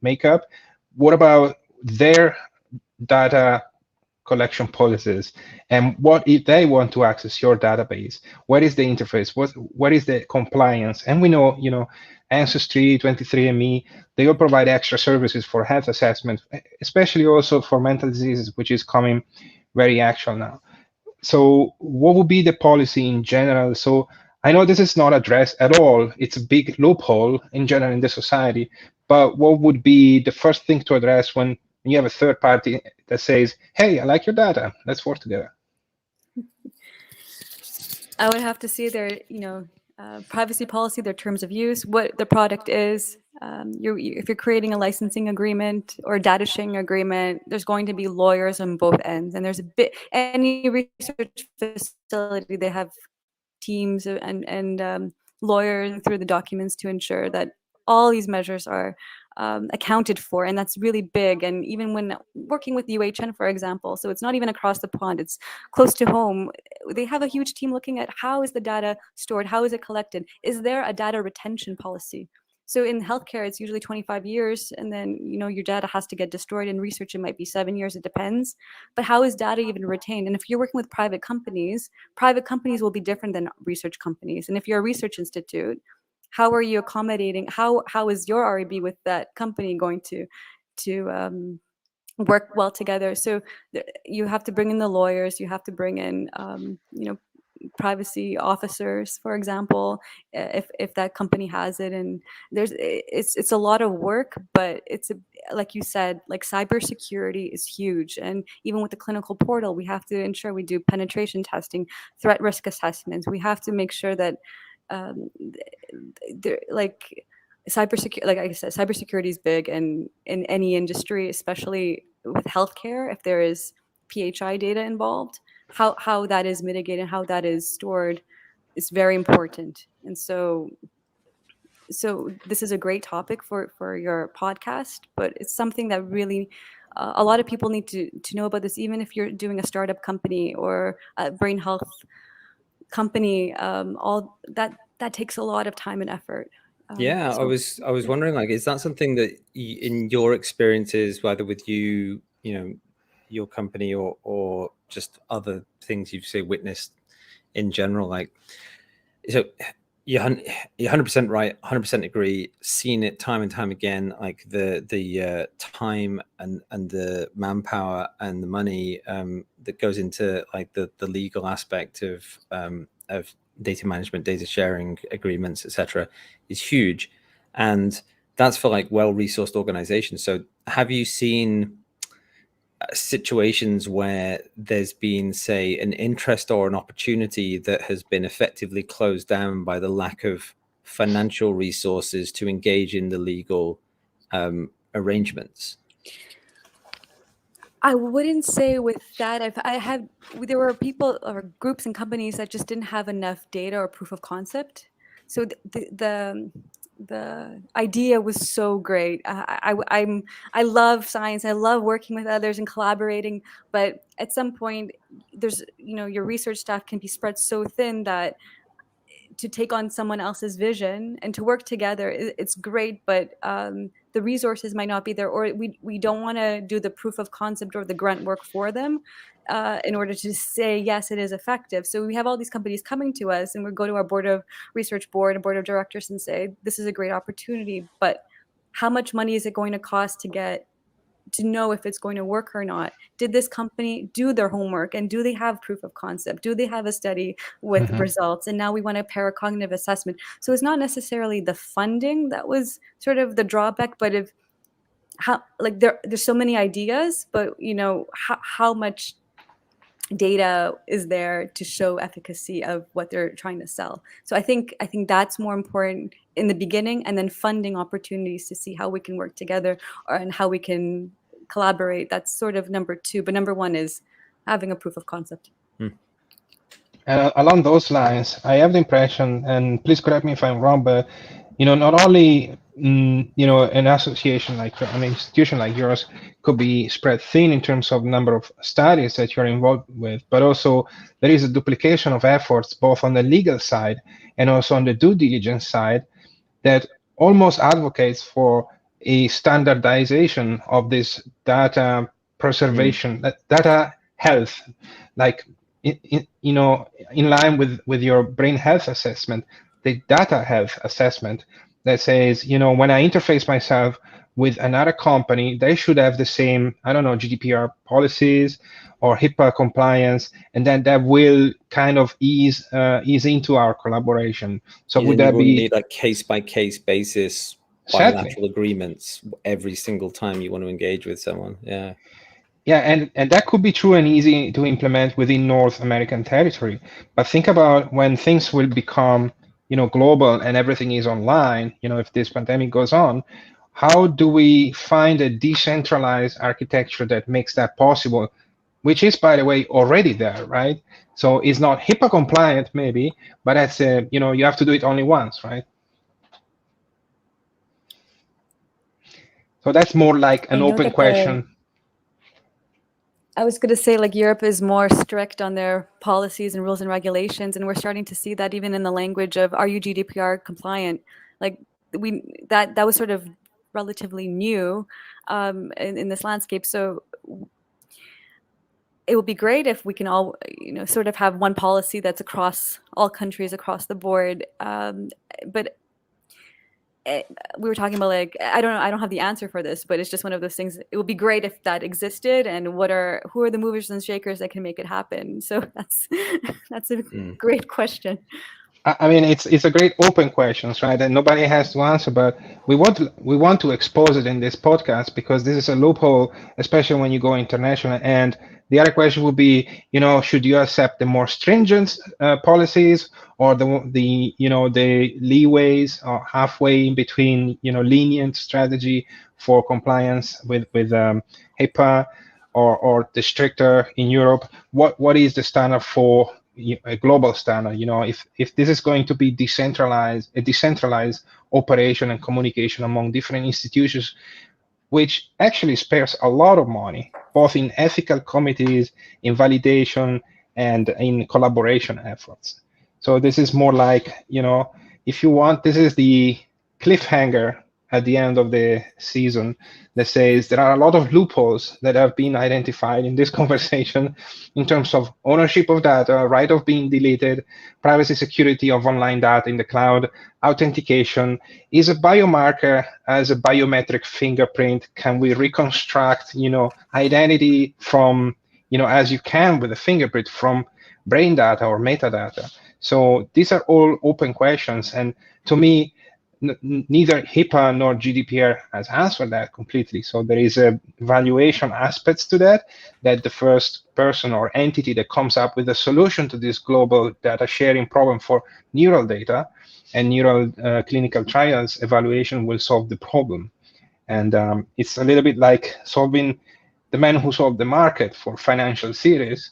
Speaker 1: makeup. What about their data collection policies? And what if they want to access your database? What is the interface? What is the compliance? And we know, Ancestry, 23andMe, they all provide extra services for health assessment, especially also for mental diseases, which is coming very actual now. So what would be the policy in general? So I know this is not addressed at all. It's a big loophole in general in the society, but what would be the first thing to address when you have a third party that says, hey, I like your data, let's work together?
Speaker 3: I would have to see their, privacy policy, their terms of use, what the product is. If you're creating a licensing agreement or a data sharing agreement, there's going to be lawyers on both ends. And there's any research facility, they have teams and lawyers through the documents to ensure that all these measures are accounted for, and that's really big. And even when working with UHN, for example, so it's not even across the pond, it's close to home, they have a huge team looking at how is the data stored, how is it collected, is there a data retention policy? So in healthcare, it's usually 25 years, and then your data has to get destroyed. In research, it might be 7 years, it depends. But how is data even retained? And if you're working with private companies will be different than research companies. And if you're a research institute, how are you accommodating, how is your R&D with that company going to work well together? So you have to bring in the lawyers, you have to bring in privacy officers, for example, if that company has it. And it's a lot of work, but like you said, like cybersecurity is huge. And even with the clinical portal, we have to ensure we do penetration testing, threat risk assessments. We have to make sure that cybersecurity, like I said, cybersecurity is big, and in any industry, especially with healthcare, if there is PHI data involved, how that is mitigated, how that is stored is very important. And so this is a great topic for your podcast, but it's something that really a lot of people need to know about this, even if you're doing a startup company or a brain health company. All that takes a lot of time and effort.
Speaker 2: Yeah, I was wondering, like, is that something that in your experiences, whether with your company or just other things you've witnessed in general, like, so you're 100% right, 100% agree, seen it time and time again, like the time and the manpower and the money that goes into like the legal aspect of data management, data sharing agreements, etc., is huge. And that's for like well-resourced organizations. So have you seen situations where there's been, say, an interest or an opportunity that has been effectively closed down by the lack of financial resources to engage in the legal arrangements?
Speaker 3: I wouldn't say with that. There were people or groups and companies that just didn't have enough data or proof of concept. So the idea was so great. I love science. I love working with others and collaborating. But at some point, there's your research staff can be spread so thin that to take on someone else's vision and to work together, it's great, but the resources might not be there, or we don't want to do the proof of concept or the grunt work for them in order to say, yes, it is effective. So we have all these companies coming to us, and we go to our board of directors and say, this is a great opportunity, but how much money is it going to cost to know if it's going to work or not? Did this company do their homework, and do they have proof of concept? Do they have a study with results? And now we want a paracognitive assessment. So it's not necessarily the funding that was sort of the drawback, but there's so many ideas, but how much data is there to show efficacy of what they're trying to sell. So I think that's more important in the beginning, and then funding opportunities to see how we can work together and how we can collaborate. That's sort of number two, but number one is having a proof of concept.
Speaker 1: Along those lines, I have the impression, and please correct me if I'm wrong, but not only an association like an institution like yours could be spread thin in terms of number of studies that you're involved with, but also there is a duplication of efforts both on the legal side and also on the due diligence side that almost advocates for a standardization of this data preservation, data health, like in line with your brain health assessment, the data health assessment that says, when I interface myself with another company, they should have the same, I don't know, GDPR policies or HIPAA compliance, and then that will kind of ease into our collaboration. So would that be
Speaker 2: need like case-by-case basis bilateral agreements every single time you want to engage with someone?
Speaker 1: Yeah, and that could be true and easy to implement within North American territory. But think about when things will become, global and everything is online, if this pandemic goes on, how do we find a decentralized architecture that makes that possible, which is, by the way, already there, right? So it's not HIPAA compliant, maybe, but that's, you have to do it only once, right? So that's more like an open question.
Speaker 3: I was going to say, like, Europe is more strict on their policies and rules and regulations, and we're starting to see that even in the language of, are you GDPR compliant? Like, that was sort of relatively new in this landscape. So it would be great if we can all, sort of have one policy that's across all countries, across the board. But we were talking about, like, I don't have the answer for this, but it's just one of those things. It would be great if that existed, and who are the movers and shakers that can make it happen? So that's a great question.
Speaker 1: I mean, it's a great open question, right? And nobody has to answer, but we want to expose it in this podcast because this is a loophole, especially when you go international. And the other question would be, should you accept the more stringent policies or the leeways or halfway in between, lenient strategy for compliance with HIPAA or the stricter in Europe? What is the standard for a global standard? If this is going to be a decentralized operation and communication among different institutions, which actually spares a lot of money, both in ethical committees, in validation, and in collaboration efforts. So this is more like, if you want, this is the cliffhanger at the end of the season that says there are a lot of loopholes that have been identified in this conversation in terms of ownership of data, right of being deleted, privacy security of online data in the cloud, authentication. Is a biomarker as a biometric fingerprint? Can we reconstruct, identity from, as you can with a fingerprint from brain data or metadata? So these are all open questions. And to me, neither HIPAA nor GDPR has answered that completely. So there is a valuation aspects to that the first person or entity that comes up with a solution to this global data sharing problem for neural data and neural clinical trials evaluation will solve the problem. And it's a little bit like solving the man who solved the market for financial series.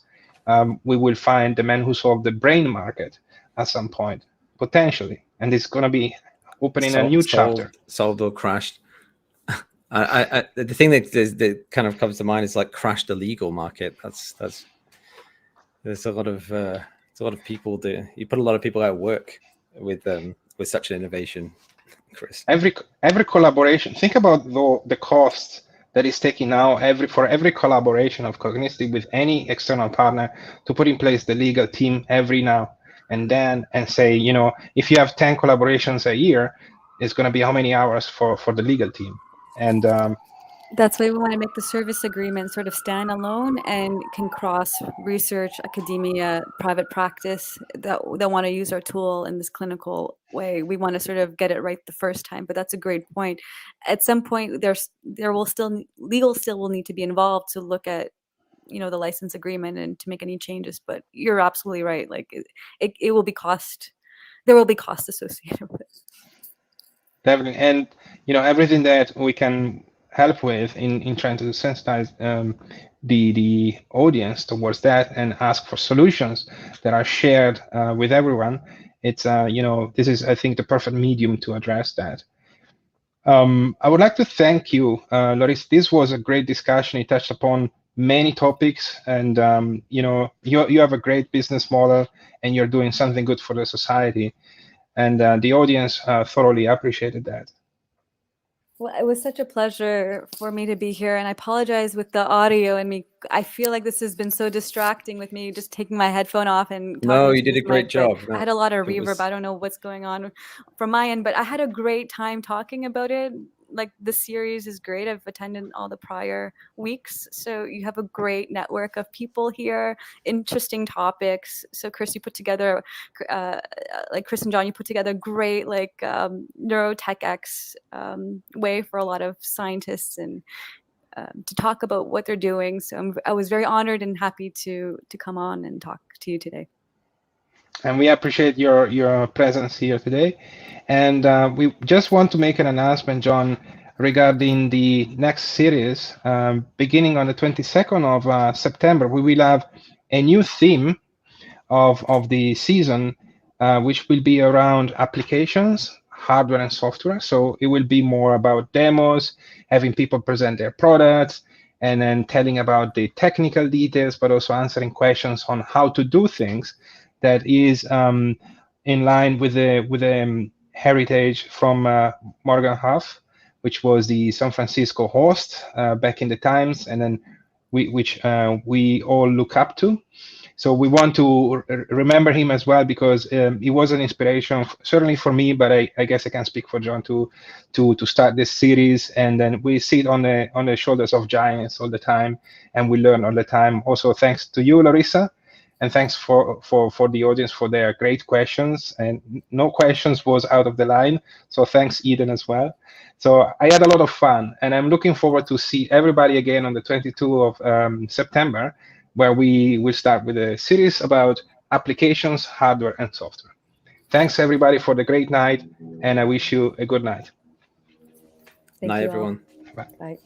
Speaker 1: We will find the man who solved the brain market at some point, potentially. And it's going to be opening a new chapter.
Speaker 2: Solved or crashed. The thing that kind of comes to mind is like crashed the legal market. There's a lot of people you put a lot of people out of work with such an innovation, Cris.
Speaker 1: Every collaboration. Think about the costs that is taking now for every collaboration of Cogniciti with any external partner to put in place the legal team every now and then, and say, if you have 10 collaborations a year, it's going to be how many hours for the legal team? And
Speaker 3: that's why we want to make the service agreement sort of stand alone and can cross research, academia, private practice that want to use our tool in this clinical way. We want to sort of get it right the first time, but that's a great point. At some point, legal still will need to be involved to look at the license agreement and to make any changes. But you're absolutely right. Like it will be cost. There will be cost associated with it.
Speaker 1: Definitely, and everything that we can help with in trying to sensitize the audience towards that and ask for solutions that are shared with everyone. It's this is, I think, the perfect medium to address that. I would like to thank you, Larissa. This was a great discussion. It touched upon many topics, and you have a great business model, and you're doing something good for the society. And the audience thoroughly appreciated that.
Speaker 3: Well, it was such a pleasure for me to be here, and I apologize with the audio and me. I feel like this has been so distracting with me just taking my headphone off and talking.
Speaker 2: No, you did a great job.
Speaker 3: I had a lot of reverb. I don't know what's going on from my end, but I had a great time talking about it. Like, the series is great. I've attended all the prior weeks, so you have a great network of people here, interesting topics. So Cris, you put together, like Cris and John, you put together great NeuroTechX way for a lot of scientists and to talk about what they're doing. So I was very honored and happy to come on and talk to you today.
Speaker 1: And we appreciate your presence here today. And we just want to make an announcement, John, regarding the next series. Beginning on the 22nd of September, we will have a new theme of the season, which will be around applications, hardware and software. So it will be more about demos, having people present their products, and then telling about the technical details, but also answering questions on how to do things that is in line with the heritage from Morgan Huff, which was the San Francisco host back in the times, and then which we all look up to. So we want to remember him as well, because he was an inspiration, certainly for me, but I guess I can speak for John to start this series. And then we sit on the shoulders of giants all the time, and we learn all the time. Also, thanks to you, Larissa. And thanks for the audience for their great questions. And no questions was out of the line. So thanks, Eden, as well. So I had a lot of fun. And I'm looking forward to see everybody again on the 22nd of September, where we will start with a series about applications, hardware, and software. Thanks, everybody, for the great night. And I wish you a good night.
Speaker 2: Night, everyone.
Speaker 3: Bye.